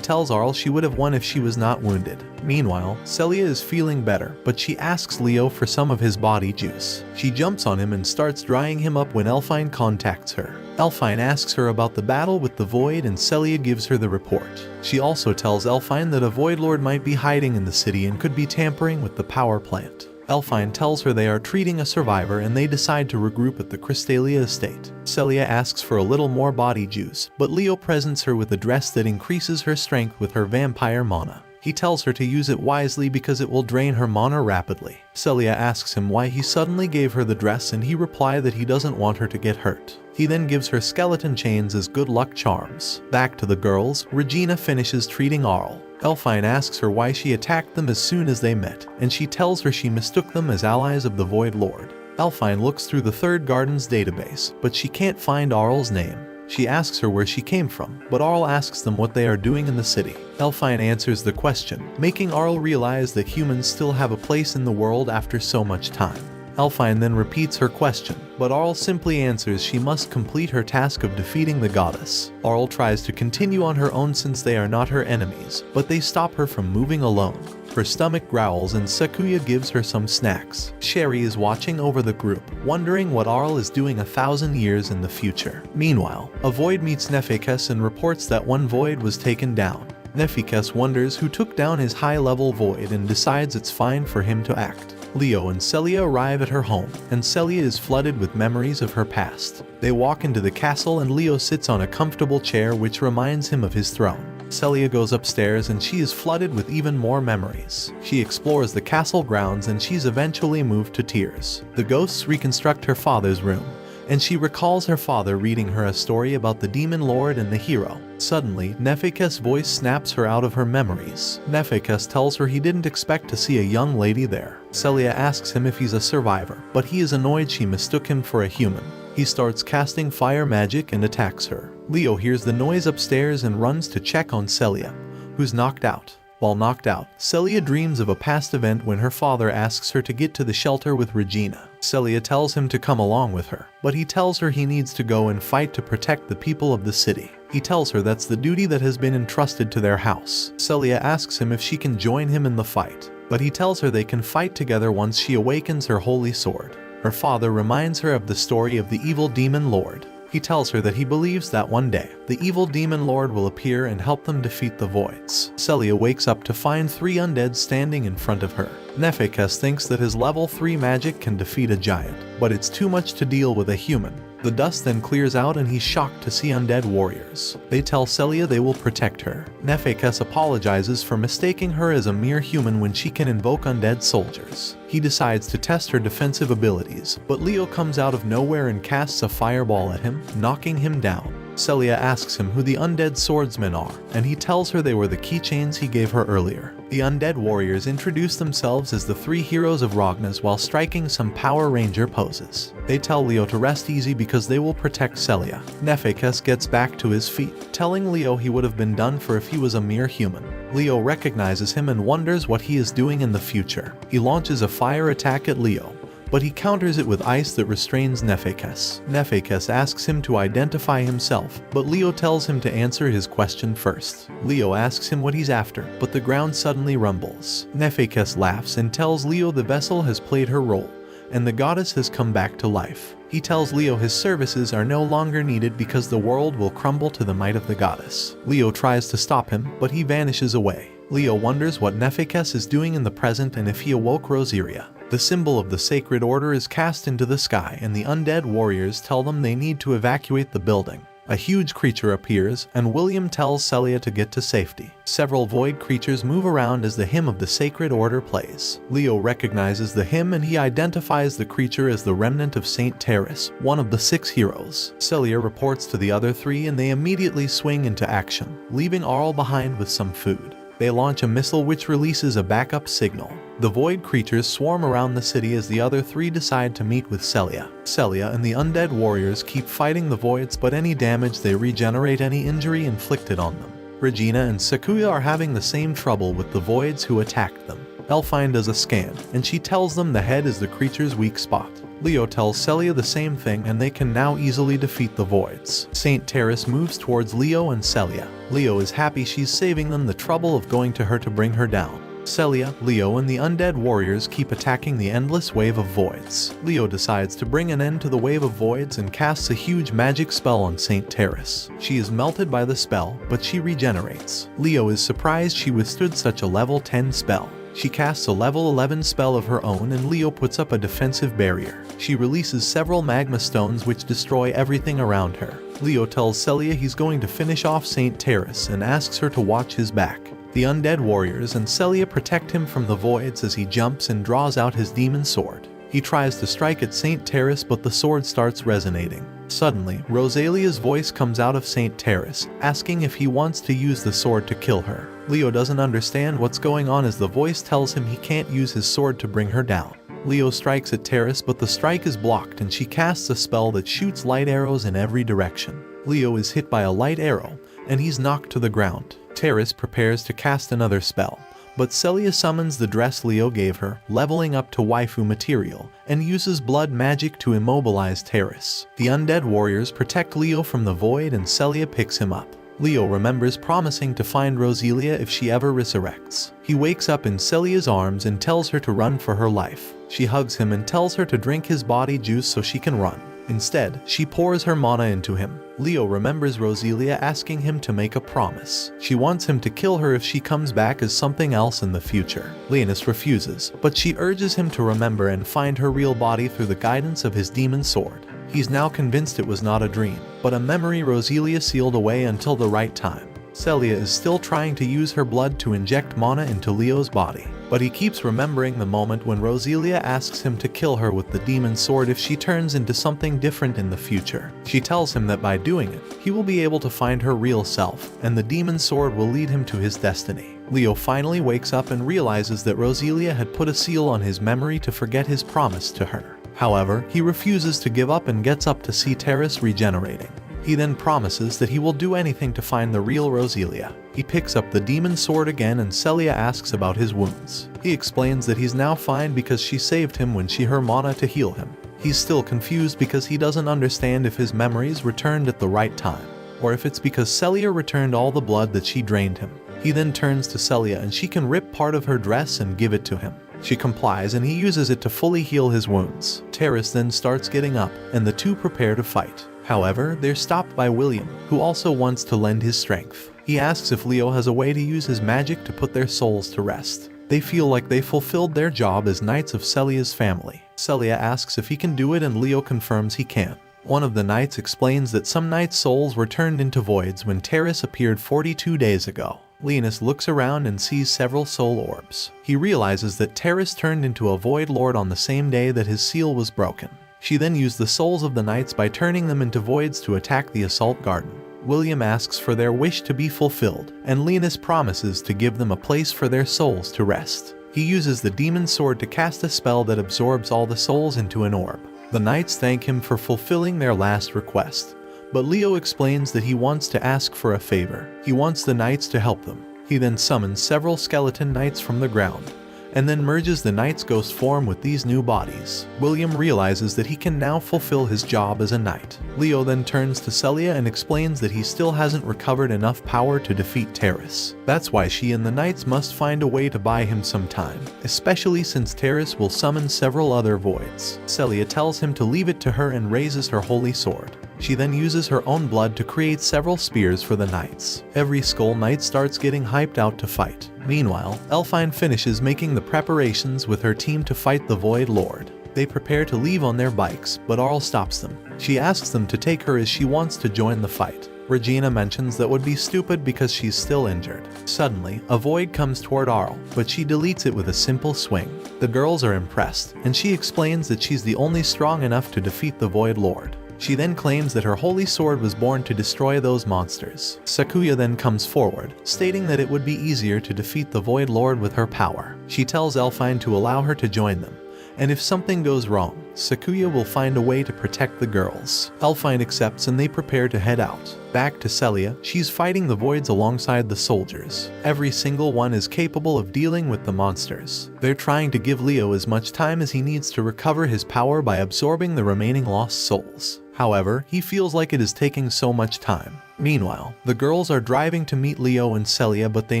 tells Arl she would have won if she was not wounded. Meanwhile, Celia is feeling better, but she asks Leo for some of his body juice. She jumps on him and starts drying him up when Elfine contacts her. Elfine asks her about the battle with the Void and Celia gives her the report. She also tells Elfine that a Void Lord might be hiding in the city and could be tampering with the power plant. Elfine tells her they are treating a survivor and they decide to regroup at the Crystalia estate. Celia asks for a little more body juice, but Leo presents her with a dress that increases her strength with her vampire mana. He tells her to use it wisely because it will drain her mana rapidly. Celia asks him why he suddenly gave her the dress and he replies that he doesn't want her to get hurt. He then gives her skeleton chains as good luck charms. Back to the girls, Regina finishes treating Arl. Elfine asks her why she attacked them as soon as they met, and she tells her she mistook them as allies of the Void Lord. Elfine looks through the Third Garden's database, but she can't find Arl's name. She asks her where she came from, but Arl asks them what they are doing in the city. Elfine answers the question, making Arl realize that humans still have a place in the world after so much time. Elfine then repeats her question, but Arl simply answers she must complete her task of defeating the goddess. Arl tries to continue on her own since they are not her enemies, but they stop her from moving alone. Her stomach growls and Sakuya gives her some snacks. Sherry is watching over the group, wondering what Arl is doing 1,000 years in the future. Meanwhile, a Void meets Nefekes and reports that one Void was taken down. Nefekes wonders who took down his high-level Void and decides it's fine for him to act. Leo and Celia arrive at her home, and Celia is flooded with memories of her past. They walk into the castle and Leo sits on a comfortable chair which reminds him of his throne. Celia goes upstairs and she is flooded with even more memories. She explores the castle grounds and she's eventually moved to tears. The ghosts reconstruct her father's room, and she recalls her father reading her a story about the demon lord and the hero. Suddenly, Nefekes' voice snaps her out of her memories. Nefekes tells her he didn't expect to see a young lady there. Celia asks him if he's a survivor, but he is annoyed she mistook him for a human. He starts casting fire magic and attacks her. Leo hears the noise upstairs and runs to check on Celia, who's knocked out. While knocked out, Celia dreams of a past event when her father asks her to get to the shelter with Regina. Celia tells him to come along with her, but he tells her he needs to go and fight to protect the people of the city. He tells her that's the duty that has been entrusted to their house. Celia asks him if she can join him in the fight, but he tells her they can fight together once she awakens her holy sword. Her father reminds her of the story of the evil demon lord. He tells her that he believes that one day, the evil demon lord will appear and help them defeat the voids. Celia wakes up to find 3 undead standing in front of her. Nefekas thinks that his level 3 magic can defeat a giant, but it's too much to deal with a human. The dust then clears out and he's shocked to see undead warriors. They tell Celia they will protect her. Nefekas apologizes for mistaking her as a mere human when she can invoke undead soldiers. He decides to test her defensive abilities, but Leo comes out of nowhere and casts a fireball at him, knocking him down. Celia asks him who the undead swordsmen are, and he tells her they were the keychains he gave her earlier. The undead warriors introduce themselves as the 3 heroes of Ragnas while striking some Power Ranger poses. They tell Leo to rest easy because they will protect Celia. Nefekas gets back to his feet, telling Leo he would have been done for if he was a mere human. Leo recognizes him and wonders what he is doing in the future. He launches a fire attack at Leo, but he counters it with ice that restrains Nefekas. Nefekas asks him to identify himself, but Leo tells him to answer his question first. Leo asks him what he's after, but the ground suddenly rumbles. Nefekas laughs and tells Leo the vessel has played her role, and the goddess has come back to life. He tells Leo his services are no longer needed because the world will crumble to the might of the goddess. Leo tries to stop him, but he vanishes away. Leo wonders what Nefekas is doing in the present and if he awoke Rosaria. The symbol of the sacred order is cast into the sky and the undead warriors tell them they need to evacuate the building. A huge creature appears, and William tells Celia to get to safety. Several void creatures move around as the hymn of the sacred order plays. Leo recognizes the hymn and he identifies the creature as the remnant of Saint Terrace, one of the 6 heroes. Celia reports to the other 3 and they immediately swing into action, leaving Arl behind with some food. They launch a missile which releases a backup signal. The void creatures swarm around the city as the other 3 decide to meet with Celia. Celia and the undead warriors keep fighting the voids, but any damage they regenerate any injury inflicted on them. Regina and Sakuya are having the same trouble with the voids who attacked them. Elfine does a scan, and she tells them the head is the creature's weak spot. Leo tells Celia the same thing and they can now easily defeat the voids. Saint Terrace moves towards Leo and Celia. Leo is happy she's saving them the trouble of going to her to bring her down. Celia, Leo, and the undead warriors keep attacking the endless wave of voids. Leo decides to bring an end to the wave of voids and casts a huge magic spell on Saint Terrace. She is melted by the spell, but she regenerates. Leo is surprised she withstood such a level 10 spell. She casts a level 11 spell of her own and Leo puts up a defensive barrier. She releases several magma stones which destroy everything around her. Leo tells Celia he's going to finish off Saint Terrace and asks her to watch his back. The undead warriors and Celia protect him from the voids as he jumps and draws out his demon sword. He tries to strike at Saint Terrace, but the sword starts resonating. Suddenly, Rosalia's voice comes out of Saint Terrace, asking if he wants to use the sword to kill her. Leo doesn't understand what's going on as the voice tells him he can't use his sword to bring her down. Leo strikes at Terrace, but the strike is blocked and she casts a spell that shoots light arrows in every direction. Leo is hit by a light arrow, and he's knocked to the ground. Terrace prepares to cast another spell, but Celia summons the dress Leo gave her, leveling up to waifu material, and uses blood magic to immobilize Terrace. The undead warriors protect Leo from the void and Celia picks him up. Leo remembers promising to find Rosalia if she ever resurrects. He wakes up in Celia's arms and tells her to run for her life. She hugs him and tells her to drink his body juice so she can run. Instead, she pours her mana into him. Leo remembers Rosalia asking him to make a promise. She wants him to kill her if she comes back as something else in the future. Leonis refuses, but she urges him to remember and find her real body through the guidance of his demon sword. He's now convinced it was not a dream, but a memory Rosalia sealed away until the right time. Celia is still trying to use her blood to inject mana into Leo's body, but he keeps remembering the moment when Rosalia asks him to kill her with the demon sword if she turns into something different in the future. She tells him that by doing it, he will be able to find her real self, and the demon sword will lead him to his destiny. Leo finally wakes up and realizes that Rosalia had put a seal on his memory to forget his promise to her. However, he refuses to give up and gets up to see Terrace regenerating. He then promises that he will do anything to find the real Rosalia. He picks up the demon sword again and Celia asks about his wounds. He explains that he's now fine because she saved him when she her mana to heal him. He's still confused because he doesn't understand if his memories returned at the right time, or if it's because Celia returned all the blood that she drained him. He then turns to Celia and she can rip part of her dress and give it to him. She complies and he uses it to fully heal his wounds. Terrace then starts getting up and the two prepare to fight. However, they're stopped by William, who also wants to lend his strength. He asks if Leo has a way to use his magic to put their souls to rest. They feel like they fulfilled their job as knights of Celia's family. Celia asks if he can do it and Leo confirms he can. One of the knights explains that some knights' souls were turned into voids when Terrace appeared 42 days ago. Linus looks around and sees several soul orbs. He realizes that Terrace turned into a void lord on the same day that his seal was broken. She then used the souls of the knights by turning them into voids to attack the assault garden. William asks for their wish to be fulfilled, and Linus promises to give them a place for their souls to rest. He uses the demon sword to cast a spell that absorbs all the souls into an orb. The knights thank him for fulfilling their last request, but Leo explains that he wants to ask for a favor. He wants the knights to help them. He then summons several skeleton knights from the ground, and then merges the knight's ghost form with these new bodies. William realizes that he can now fulfill his job as a knight. Leo then turns to Celia and explains that he still hasn't recovered enough power to defeat Terrace. That's why she and the knights must find a way to buy him some time, especially since Terrace will summon several other voids. Celia tells him to leave it to her and raises her holy sword. She then uses her own blood to create several spears for the knights. Every Skull Knight starts getting hyped out to fight. Meanwhile, Elfine finishes making the preparations with her team to fight the Void Lord. They prepare to leave on their bikes, but Arl stops them. She asks them to take her as she wants to join the fight. Regina mentions that would be stupid because she's still injured. Suddenly, a void comes toward Arl, but she deletes it with a simple swing. The girls are impressed, and she explains that she's the only strong enough to defeat the Void Lord. She then claims that her holy sword was born to destroy those monsters. Sakuya then comes forward, stating that it would be easier to defeat the Void Lord with her power. She tells Elfine to allow her to join them, and if something goes wrong, Sakuya will find a way to protect the girls. Elfine accepts and they prepare to head out. Back to Celia, she's fighting the voids alongside the soldiers. Every single one is capable of dealing with the monsters. They're trying to give Leo as much time as he needs to recover his power by absorbing the remaining lost souls. However, he feels like it is taking so much time. Meanwhile, the girls are driving to meet Leo and Celia, but they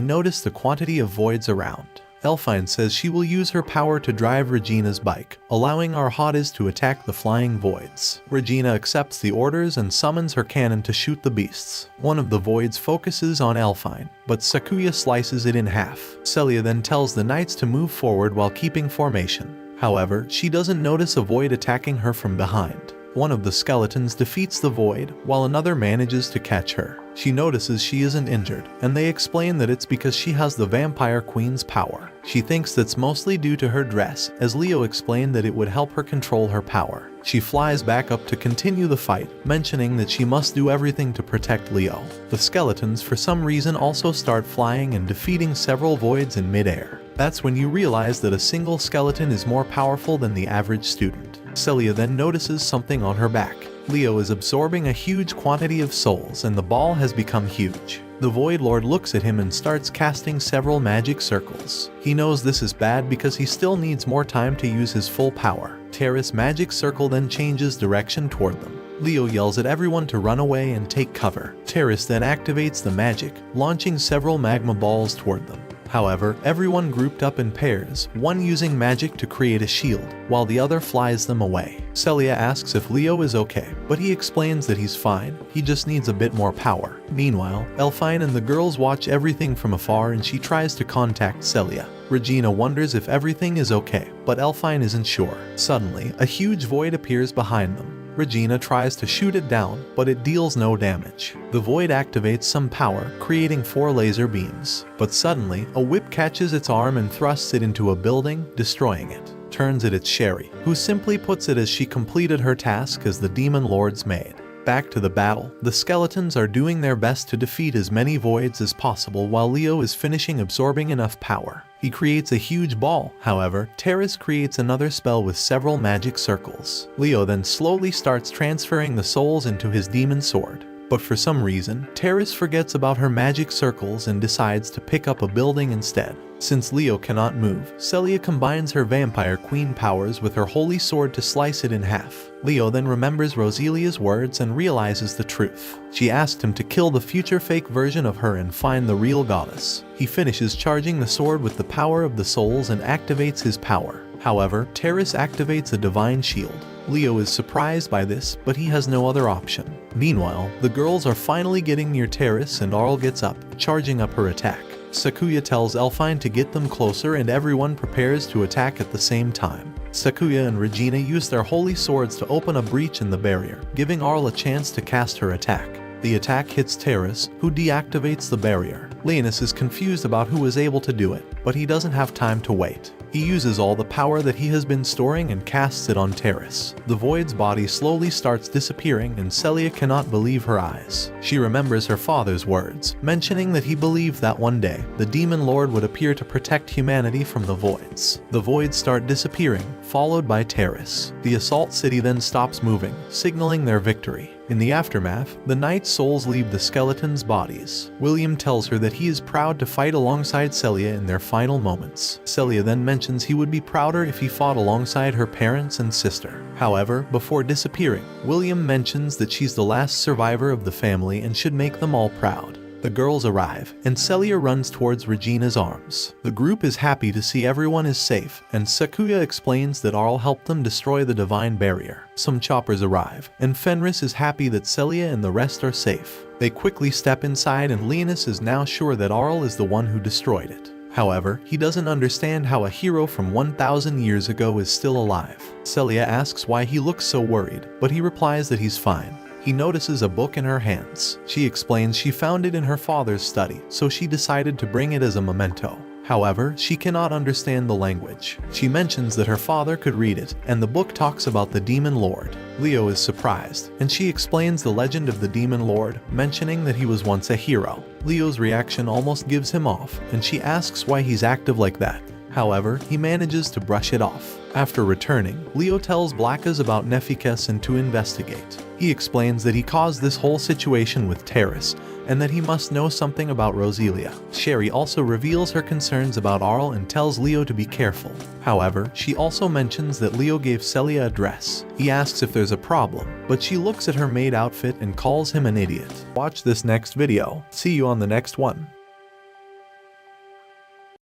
notice the quantity of voids around. Elfine says she will use her power to drive Regina's bike, allowing Arhadas to attack the flying voids. Regina accepts the orders and summons her cannon to shoot the beasts. One of the voids focuses on Elfine, but Sakuya slices it in half. Celia then tells the knights to move forward while keeping formation. However, she doesn't notice a void attacking her from behind. One of the skeletons defeats the void, while another manages to catch her. She notices she isn't injured, and they explain that it's because she has the Vampire Queen's power. She thinks that's mostly due to her dress, as Leo explained that it would help her control her power. She flies back up to continue the fight, mentioning that she must do everything to protect Leo. The skeletons for some reason also start flying and defeating several voids in midair. That's when you realize that a single skeleton is more powerful than the average student. Celia then notices something on her back. Leo is absorbing a huge quantity of souls and the ball has become huge. The Void Lord looks at him and starts casting several magic circles. He knows this is bad because he still needs more time to use his full power. Terra's magic circle then changes direction toward them. Leo yells at everyone to run away and take cover. Terrace then activates the magic, launching several magma balls toward them. However, everyone grouped up in pairs, one using magic to create a shield, while the other flies them away. Celia asks if Leo is okay, but he explains that he's fine, he just needs a bit more power. Meanwhile, Elfine and the girls watch everything from afar and she tries to contact Celia. Regina wonders if everything is okay, but Elfine isn't sure. Suddenly, a huge void appears behind them. Regina tries to shoot it down, but it deals no damage. The void activates some power, creating 4 laser beams. But suddenly, a whip catches its arm and thrusts it into a building, destroying it. Turns it at Sherry, who simply puts it as she completed her task as the Demon Lord's maid. Back to the battle, the skeletons are doing their best to defeat as many voids as possible while Leo is finishing absorbing enough power. He creates a huge ball, however, Terrace creates another spell with several magic circles. Leo then slowly starts transferring the souls into his demon sword. But for some reason, Terrace forgets about her magic circles and decides to pick up a building instead. Since Leo cannot move, Celia combines her vampire queen powers with her holy sword to slice it in half. Leo then remembers Roselia's words and realizes the truth. She asked him to kill the future fake version of her and find the real goddess. He finishes charging the sword with the power of the souls and activates his power. However, Terrace activates a divine shield. Leo is surprised by this, but he has no other option. Meanwhile, the girls are finally getting near Terrace and Arl gets up, charging up her attack. Sakuya tells Elfine to get them closer and everyone prepares to attack at the same time. Sakuya and Regina use their holy swords to open a breach in the barrier, giving Arl a chance to cast her attack. The attack hits Terrace, who deactivates the barrier. Linus is confused about who is able to do it, but he doesn't have time to wait. He uses all the power that he has been storing and casts it on Terrace. The Void's body slowly starts disappearing and Celia cannot believe her eyes. She remembers her father's words, mentioning that he believed that one day, the Demon Lord would appear to protect humanity from the Voids. The Voids start disappearing, followed by Terrace. The assault city then stops moving, signaling their victory. In the aftermath, the Knight's souls leave the skeletons' bodies. William tells her that he is proud to fight alongside Celia in their final moments. Celia then mentions he would be prouder if he fought alongside her parents and sister. However, before disappearing, William mentions that she's the last survivor of the family and should make them all proud. The girls arrive, and Celia runs towards Regina's arms. The group is happy to see everyone is safe, and Sakuya explains that Arl helped them destroy the divine barrier. Some choppers arrive, and Fenris is happy that Celia and the rest are safe. They quickly step inside and Linus is now sure that Arl is the one who destroyed it. However, he doesn't understand how a hero from 1,000 years ago is still alive. Celia asks why he looks so worried, but he replies that he's fine. He notices a book in her hands. She explains she found it in her father's study, so she decided to bring it as a memento. However, she cannot understand the language. She mentions that her father could read it, and the book talks about the Demon Lord. Leo is surprised, and she explains the legend of the Demon Lord, mentioning that he was once a hero. Leo's reaction almost gives him off, and she asks why he's active like that. However, he manages to brush it off. After returning, Leo tells Blackas about Nephikas and to investigate. He explains that he caused this whole situation with Terrace, and that he must know something about Roselia. Sherry also reveals her concerns about Arl and tells Leo to be careful. However, she also mentions that Leo gave Celia a dress. He asks if there's a problem, but she looks at her maid outfit and calls him an idiot. Watch this next video. See you on the next one.